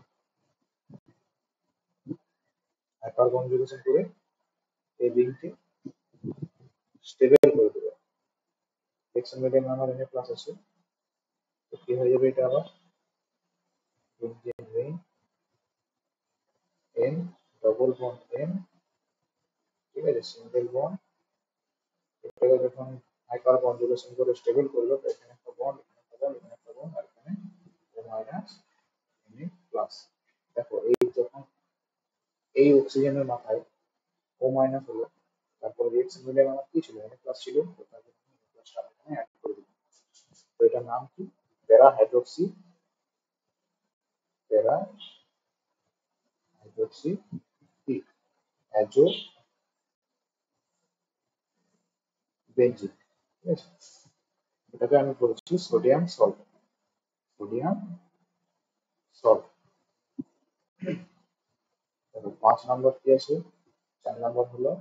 হাইপার কনজুগেশন করে এই রিংকে স্টেবল করে দেবে। সেকশন মিডিয়াম আমার এনে প্লাস আছে, তো কি হয়ে যাবে? এটা আবার benzene ring N, double bond N, ঠিক আছে, সিঙ্গেল বন্ড, এটাকে যখন হাইপার কনজুগেশন করে স্টেবল করলো, তো এখানে একটা বন্ড, এখানে একটা বন্ড, এখানে একটা বন্ড, আর এখানে ও মাইনাস এন প্লাস। দেখো এই যখন এই অক্সিজেনের মাথায় ও মাইনাস হলো, তারপর রিঅ্যাকশন মিডিয়াম আমার কি ছিল, Na প্লাস ছিল, তো তার জন্য Na প্লাসটা এখানে অ্যাড করে দিলাম। তো এটার নাম কি, প্যারা হাইড্রোক্সি, প্যারা হাইড্রোক্সি কি অ্যাজো বেঞ্জিন, ঠিক আছে। এটাকে আমি বলছি সোডিয়াম সল্ট, সোডিয়াম সল্ট। 5 নম্বর কি আছে, 4 নম্বর হলো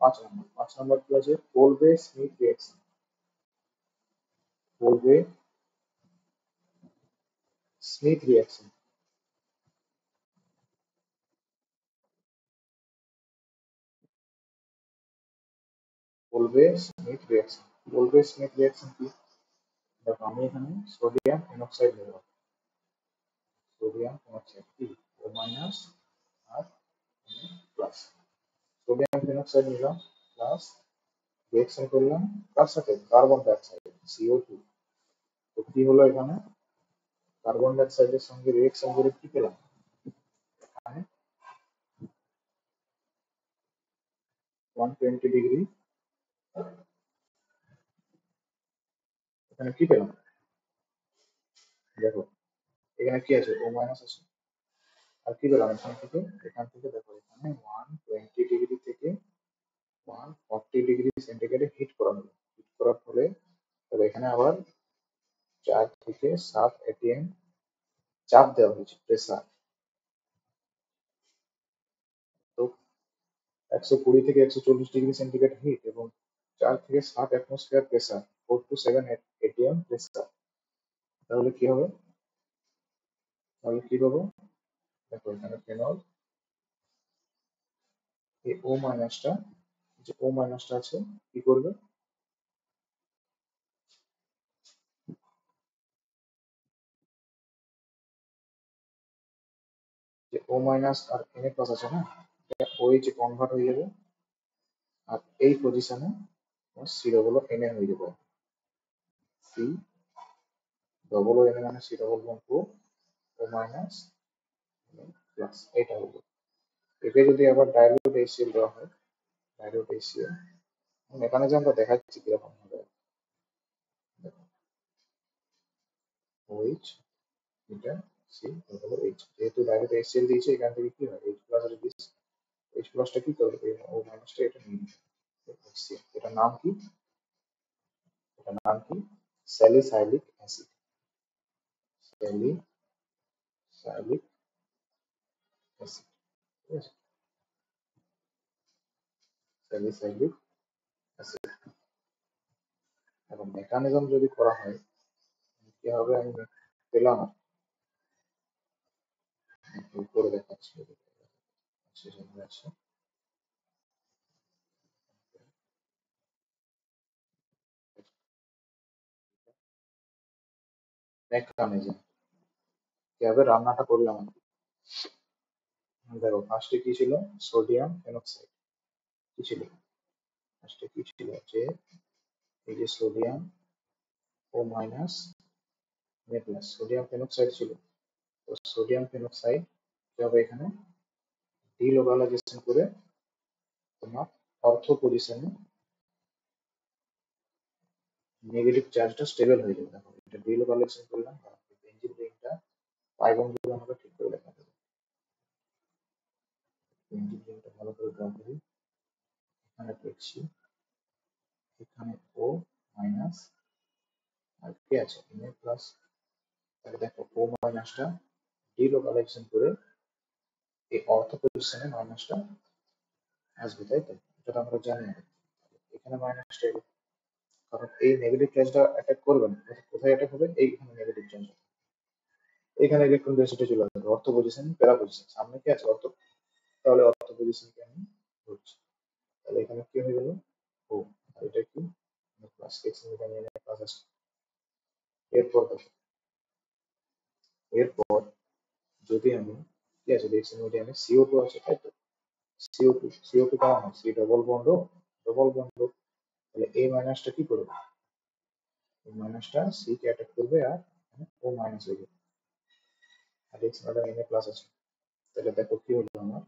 5 নম্বর, 5 নম্বর কি আছে, কোলবে Smith reaction, কোলবে Smith reaction, কোলবে Smith reaction. কোলবে Smith reaction কি, দেখো আমি এখানে সোডিয়াম ফেনক্সাইড নেব, সোডিয়াম ফেনক্সাইড কি ও মাইনাস আর প্লাস, সোডিয়াম ফেনক্সাইড নিলাম প্লাস রিঅ্যাকশন করলাম কার সাথে, কার্বন ডাইঅক্সাইড CO2। তো কি হলো এখানে, কার্বন ডাইঅক্সাইডের সঙ্গে রিঅ্যাকশন করে কি পেলাম, এখানে 120 ডিগ্রি, এখানে কি পেলাম, দেখো এখানে কি আছে, ও মাইনাস আছে, আর কি পেলাম এখান থেকে দেখো এখানে 120 ডিগ্রি থেকে 140 ডিগ্রি সেন্টিগ্রেডে হিট করা হলো, হিট করার ফলে তবে এখানে আবার 4 থেকে 7 atm চাপ দেওয়া হয়েছে, প্রেসার। তো 120 থেকে 140 ডিগ্রি সেন্টিগ্রেড হিট এবং 4 থেকে 7 atmosphere pressure, 4 to 7 atm pressure, তাহলে কি হবে, তাহলে কি পাবো, দেখো এখানে ফেনল, এই ও মাইনাসটা, যে ও মাইনাসটা আছে কি করবে, যে ও মাইনাস আর Na প্লাস আছে না, এটা OH কনভার্ট হয়ে যাবে, আর এই পজিশনে সি ডবল Na হয়ে যাবে, সি ডবল Na মানে সি ডবল বন্ড ও মাইনাস প্লাস, এটা হলো। একে যদি আবার ডাইলুট HCl দেওয়া হয়, ডাইলুট HCl মেকানিজমটা দেখাচ্ছি কিরকম হবে, OH এটা সি ডবল এইচ, যেহেতু ডাইলুট HCl দিয়েছে এখান থেকে কি হয়, H প্লাস আর H প্লাসটা কি করবে, ও মাইনাসটা এটা নিয়ে নেবে, HCl। এটার নাম কি, এটার নাম কি, স্যালিসাইলিক অ্যাসিড, স্যালিসাইলিক অ্যাসিড, ঠিক আছে, স্যালিসাইলিক অ্যাসিড। এখন মেকানিজম যদি করা হয় কি হবে, আমি পেলাম করে দেখাচ্ছি, সেখানে আছে মেকানিজম, কিভাবে রান্নাটা করলাম আমি। দেখো ফার্স্টে কি ছিল, সোডিয়াম ফেনক্সাইড, কি ছিল ফার্স্টে, কি ছিল যে এই যে sodium O minus Na plus, sodium phenoxide ছিল। তো সোডিয়াম ফেনক্সাইড কি হবে, এখানে ডিলোকালাইজেশন করে তোমার অর্থ পজিশনে নেগেটিভ চার্জটা স্টেবল হয়ে যাবে। দেখো এটা ডিলোকালাইজেশন করলাম, বেঞ্জিন রিংটা পাই বন্ধগুলো আমাকে ঠিক করে লেখা দেবে, বেঞ্জিন রিংটা ভালো করে ড্র করি, এখানে লিখছি, এখানে ও মাইনাস আর কি আছে Na প্লাস, তাহলে দেখো ও মাইনাসটা ডিলোকালাইজেশন করে এই অর্থ পজিশনে মাইনাসটা আসবে, তাই তো, এটা আমরা জানি না। এখানে মাইনাসটা এলো, কারণ এই নেগেটিভ চার্জটা অ্যাটাক করবে না, কোথায় অ্যাটাক হবে, এইখানে নেগেটিভ চার্জ, এখানে ইলেকট্রন ডেন্সিটি চলে আসবে, অর্থ পজিশন প্যারা পজিশন, সামনে কি আছে অর্থ, তাহলে অর্থ পজিশনকে আমি ধরছি, তাহলে এখানে কি হয়ে গেল ও, আর এটা কি প্লাস এক্স এখানে প্লাস আছে। এরপর দেখো, এরপর যদি আমি কি আছে দেখছি মিডিয়ামে CO2 আছে, তাই তো, CO2 কেমন হয়, C double bond, double bond, তাহলে এই মাইনাসটা কি করবে, এই মাইনাসটা সি কে অ্যাটাক করবে আর ও মাইনাস হয়ে যাবে, আর এক্স ম্যাডাম Na প্লাস আছে, তাহলে দেখো কি হলো আমার,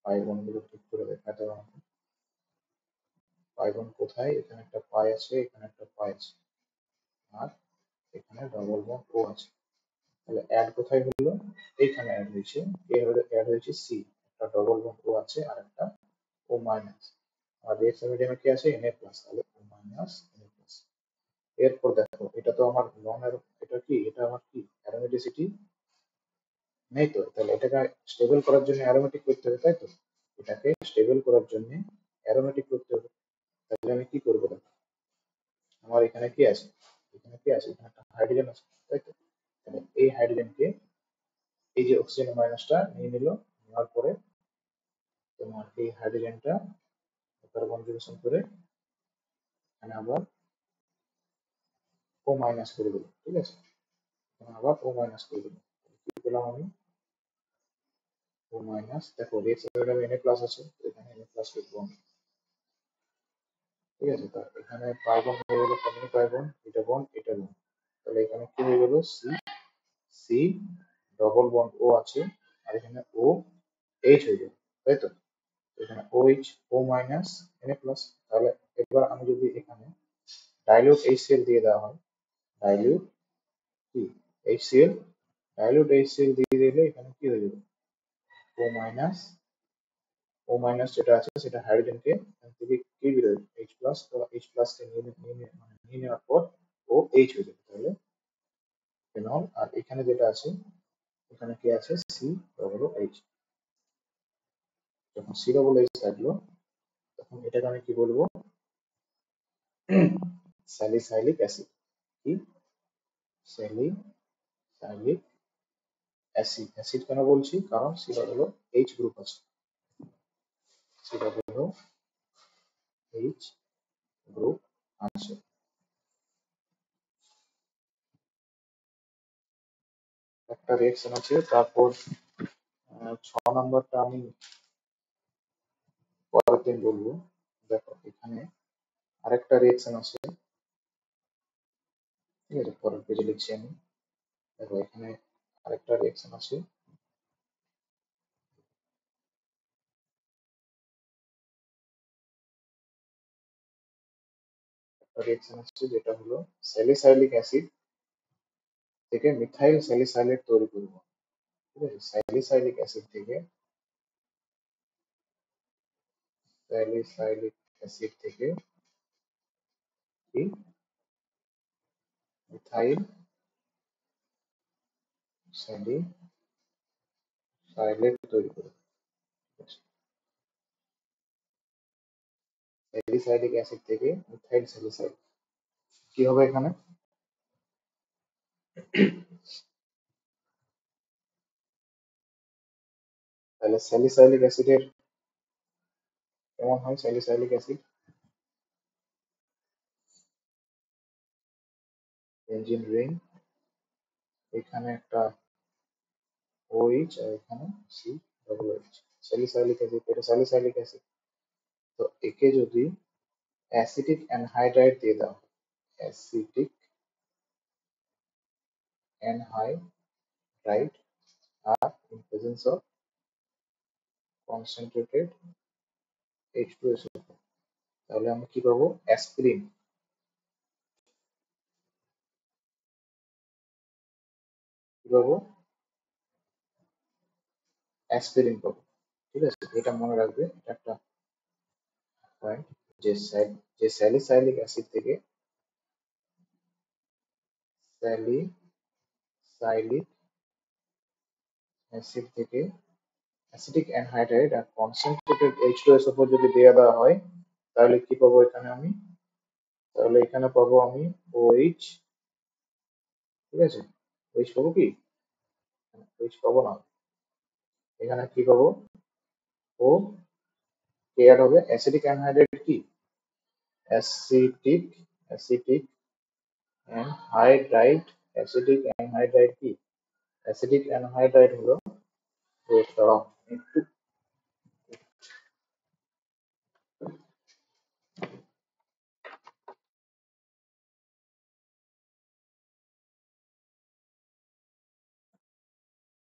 পাই বন্ডগুলো ঠিক করে দেখাতে হবে আমাকে। পাই বন্ড কোথায়? এখানে একটা পাই আছে, এখানে একটা পাই আছে, আর এখানে ডবল বন্ড ও আছে। তাহলে অ্যাড কোথায় হলো? এইখানে অ্যাড হয়েছে। অ্যাড হয়েছে সি, একটা ডবল বন্ড ও আছে আর একটা ও মাইনাস। আর রেড মিডিয়ামে কি আছে? Na প্লাস, তাহলে ও মাইনাস Na প্লাস। এরপর দেখো, এটা তো আমার নন অ্যারো, এটা কি? এটা আমার কি অ্যারোমেটিসিটি নেই তো, তাহলে এটাকে স্টেবল করার জন্য অ্যারোমেটিক করতে হবে, তাই তো? এটাকে স্টেবল করার জন্য অ্যারোমেটিক করতে হবে। তাহলে আমি কি করবো? দেখো, আমার এখানে কি আছে? এখানে কি আছে? এখানে একটা হাইড্রোজেন আছে, তাই তো? তাহলে এই হাইড্রোজেনকে, এই যে অক্সিজেন মাইনাসটা নিয়ে নিল, নেওয়ার পরে তোমার এই হাইড্রোজেনটা কনজুগেশন করে এখানে আবার ও মাইনাস করে দিল, ঠিক আছে? এখানে আবার ও মাইনাস করে দিল। কি পেলাম আমি? ও মাইনাস। দেখো রেড সাইডে Na প্লাস আছে, তো এখানে Na প্লাস লিখবো আমি, ঠিক আছে? তো এখানে পাই বন্ড হয়ে গেল, কেমনি পাই বন্ড? এটা বন্ড, এটা বন্ড। তাহলে এখানে কি হয়ে গেল? সি, সি ডবল বন্ড ও আছে, আর এখানে ও এইচ হয়ে যাবে, তাই তো? এখানে ও এইচ, ও মাইনাস Na প্লাস। তাহলে এবার আমি যদি এখানে ডাইলিউট HCl দিয়ে দেওয়া হয়, ডাইলিউট কি HCl, ডাইলিউট HCl দিয়ে দিলে এখানে কি হয়ে যাবে? ও মাইনাস, ও মাইনাস যেটা আছে সেটা হাইড্রোজেনকে এখান থেকে কি বেরোবে? H plus. তো এইচ প্লাস কে নিয়ে নেওয়ার পর ও এইচ হয়ে যাবে, তাহলে ফেনল। আর এখানে যেটা আছে, এখানে কি আছে? C double H. যখন সি ডবল এইচ থাকলো, তখন এটাকে আমি কি বলবো? Salicylic acid. কি? Salicylic acid. অ্যাসিড কেন বলছি? কারণ সি ডবল এইচ গ্রুপ আছে, সি ডবল এইচ গ্রুপ আছে। একটা রিয়েকশন আছে, তারপর 6 নম্বরটা আমি পরের দিন বলবো। দেখো এখানে আরেকটা রিয়েকশন আছে, ঠিক আছে? পরের পেজে লিখছি আমি। দেখো এখানে আরেকটা রিয়েকশন আছে, একটা রিয়েকশন আছে যেটা হলো স্যালিসাইলিক অ্যাসিড থেকে মিথাইল স্যালিসাইলেট তৈরি করবো, ঠিক আছে? স্যালিসাইলিক অ্যাসিড থেকে, স্যালিসাইলিক অ্যাসিড থেকে কি মিথাইল স্যালিসাইলেট তৈরি করবো, ঠিক আছে? স্যালিসাইলিক অ্যাসিড থেকে মিথাইল স্যালিসাইড কি হবে এখানে? তাহলে স্যালিসাইলিক অ্যাসিডের কেমন হয়? স্যালিসাইলিক অ্যাসিড বেনজিন রিং, এখানে একটা OH আর এখানে C double H. Salicylic acid, এটা স্যালিসাইলিক অ্যাসিড। তো একে যদি অ্যাসিটিক অ্যানহাইড্রাইড দিয়ে দাও, অ্যাসিটিক অ্যানহাইড্রাইড, আর in presence of concentrated H2SO4, তাহলে আমরা কি পাবো? অ্যাসপিরিন। কি পাবো? অ্যাসপিরিন পাবো, ঠিক আছে? এটা মনে রাখবে, এটা একটা পয়েন্ট, যে যে স্যালিসাইলিক অ্যাসিড থেকে, স্যালিসাইলিক অ্যাসিড থেকে অ্যাসিটিক অ্যানহাইড্রাইড আর কনসেন্ট্রেটেড H2SO4 যদি দেওয়া দেওয়া হয়, তাহলে কি পাবো এখানে আমি? তাহলে এখানে পাবো আমি OH, ঠিক আছে? OH পাবো কি? OH পাবো না, এখানে কি পাবো? ও কে অ্যাড হবে। অ্যাসিটিক অ্যানহাইড্রাইড কি? Acetic, acetic anhydride, acetic anhydride কি? অ্যাসিটিক অ্যানহাইড্রাইড হলো, ওয়েট দাঁড়াও একটু,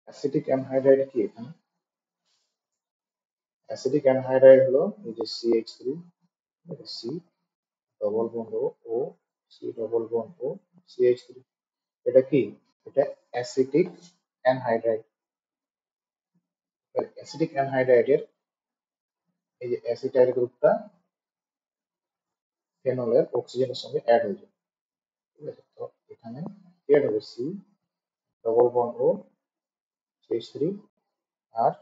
অ্যাসিটিক অ্যানহাইড্রাইড কি এখানে? অ্যাসিটিক অ্যানহাইড্রাইড হলো এই যে CH3, সি ডবল বন্ড ও C double bond O CH3। এটা কি? এটা অ্যাসিটিক অ্যানহাইড্রাইড। অ্যাসিটিক অ্যানহাইড্রাইডের এই যে অ্যাসিটাইল গ্রুপটা ফেনলের অক্সিজেনের সঙ্গে অ্যাড হয়ে যাবে। ঠিক আছে, তো এখানে অ্যাড হবে C double bond O CH3 আর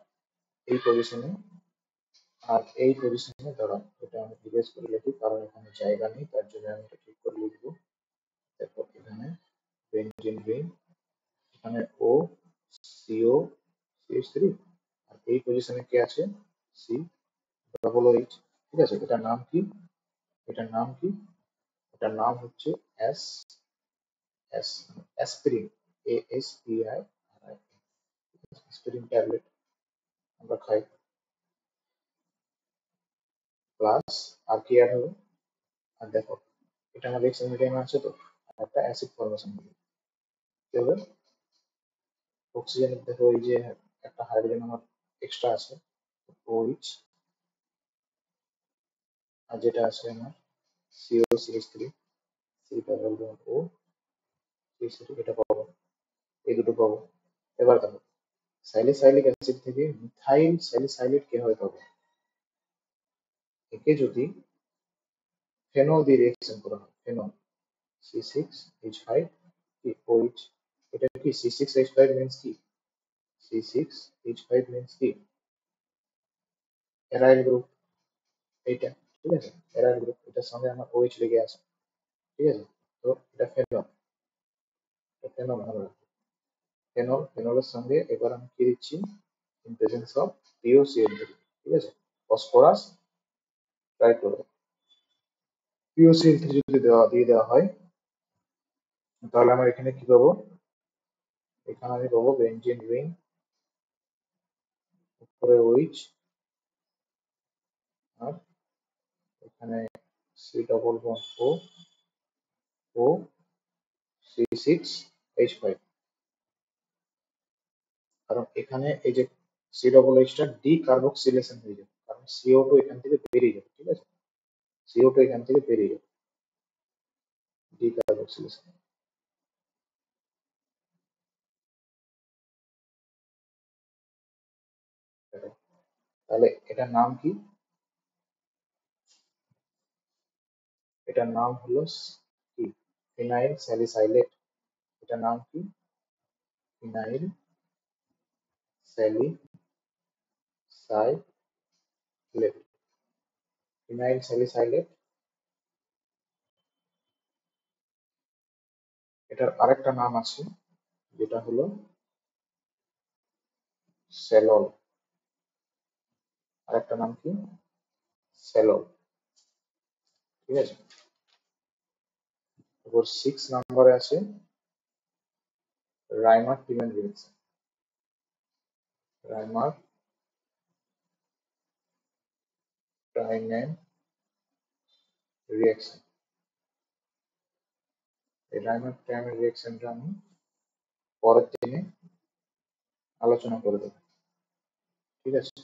এই পজিশনে দাঁড়ান। এটা আমি জিজ্ঞেস করে লিখি কারণ এখানে জায়গা নেই, তার জন্য আমি এটা ঠিক করে লিখবো। দেখো এখানে বেনজিন রিং, এখানে ও সিও CH3 আর এই পজিশনে কে আছে? C double H. ঠিক আছে, এটার নাম কি? এটার নাম কি? এটার নাম হচ্ছে S S aspirin, ASPIRIN, aspirin tablet আমরা খাই। প্লাস আর কি অ্যাড হবে? আর দেখো এটা আমার রিয়েকশন মিডিয়াম আছে, তো একটা অ্যাসিড ফর্মেশন হবে। কি হবে? অক্সিজেনের দেখো এই যে একটা হাইড্রোজেন আমার এক্সট্রা আছে, OH, আর যেটা আছে আমার COCH3, C double bond O CH3, এটা পাবো, এই দুটো পাবো। এবার দেখো স্যালিসাইলিক অ্যাসিড থেকে মিথাইল স্যালিসাইলেট কিভাবে পাবো? একে যদি ফেনল দিয়ে রিয়েকশন করা হয়, ফেনল C6H5 কি OH, এটা কি C6H5 মিন্স কি? C6H5 মিন্স কি? এরাইল গ্রুপ, এইটা। ঠিক আছে, এরাইল গ্রুপ, এটার সঙ্গে আমার OH লেগে আছে। ঠিক আছে, তো এটা ফেনল, এটা ফেনল ভালো রাখবে। ফেনলের সঙ্গে এবার আমি কি দিচ্ছি? In presence of POCl3। ঠিক আছে, ফসফরাস ট্রাইক্লোরাইড। POCl3 যদি দিয়ে দেওয়া হয় তাহলে আমার এখানে কি পাবো? এখানে আমি পাবো বেনজিন রিং, উপরে OH, আর এখানে সি ডবল বন্ড ও C6H5। কারণ এখানে এই যে সি ডবল এইচটা ডি কার্বক্সিলেশন হয়ে যাবে, কারণ CO2 এখান থেকে বেরিয়ে যাবে। ঠিক আছে, CO2 এখান থেকে বেরিয়ে যাবে, ডি কার্বক্সিলেশন। তাহলে এটার নাম কি? এটার নাম হলো কি? Phenyl salicylate. এটার নাম কি? Phenyl salicylate. Phenyl salicylate. এটার আরেকটা নাম আছে, যেটা হলো সেলল। আরেকটা নাম কি? সেলল। ঠিক আছে, এরপর 6 নম্বরে আছে রাইমার টিমেন রিয়েকশন। রাইমার টাইমেন রিয়েকশন। এই রাইমার টাইমেন রিয়েকশনটা আমি পরের দিনে আলোচনা করে দেবো। ঠিক আছে।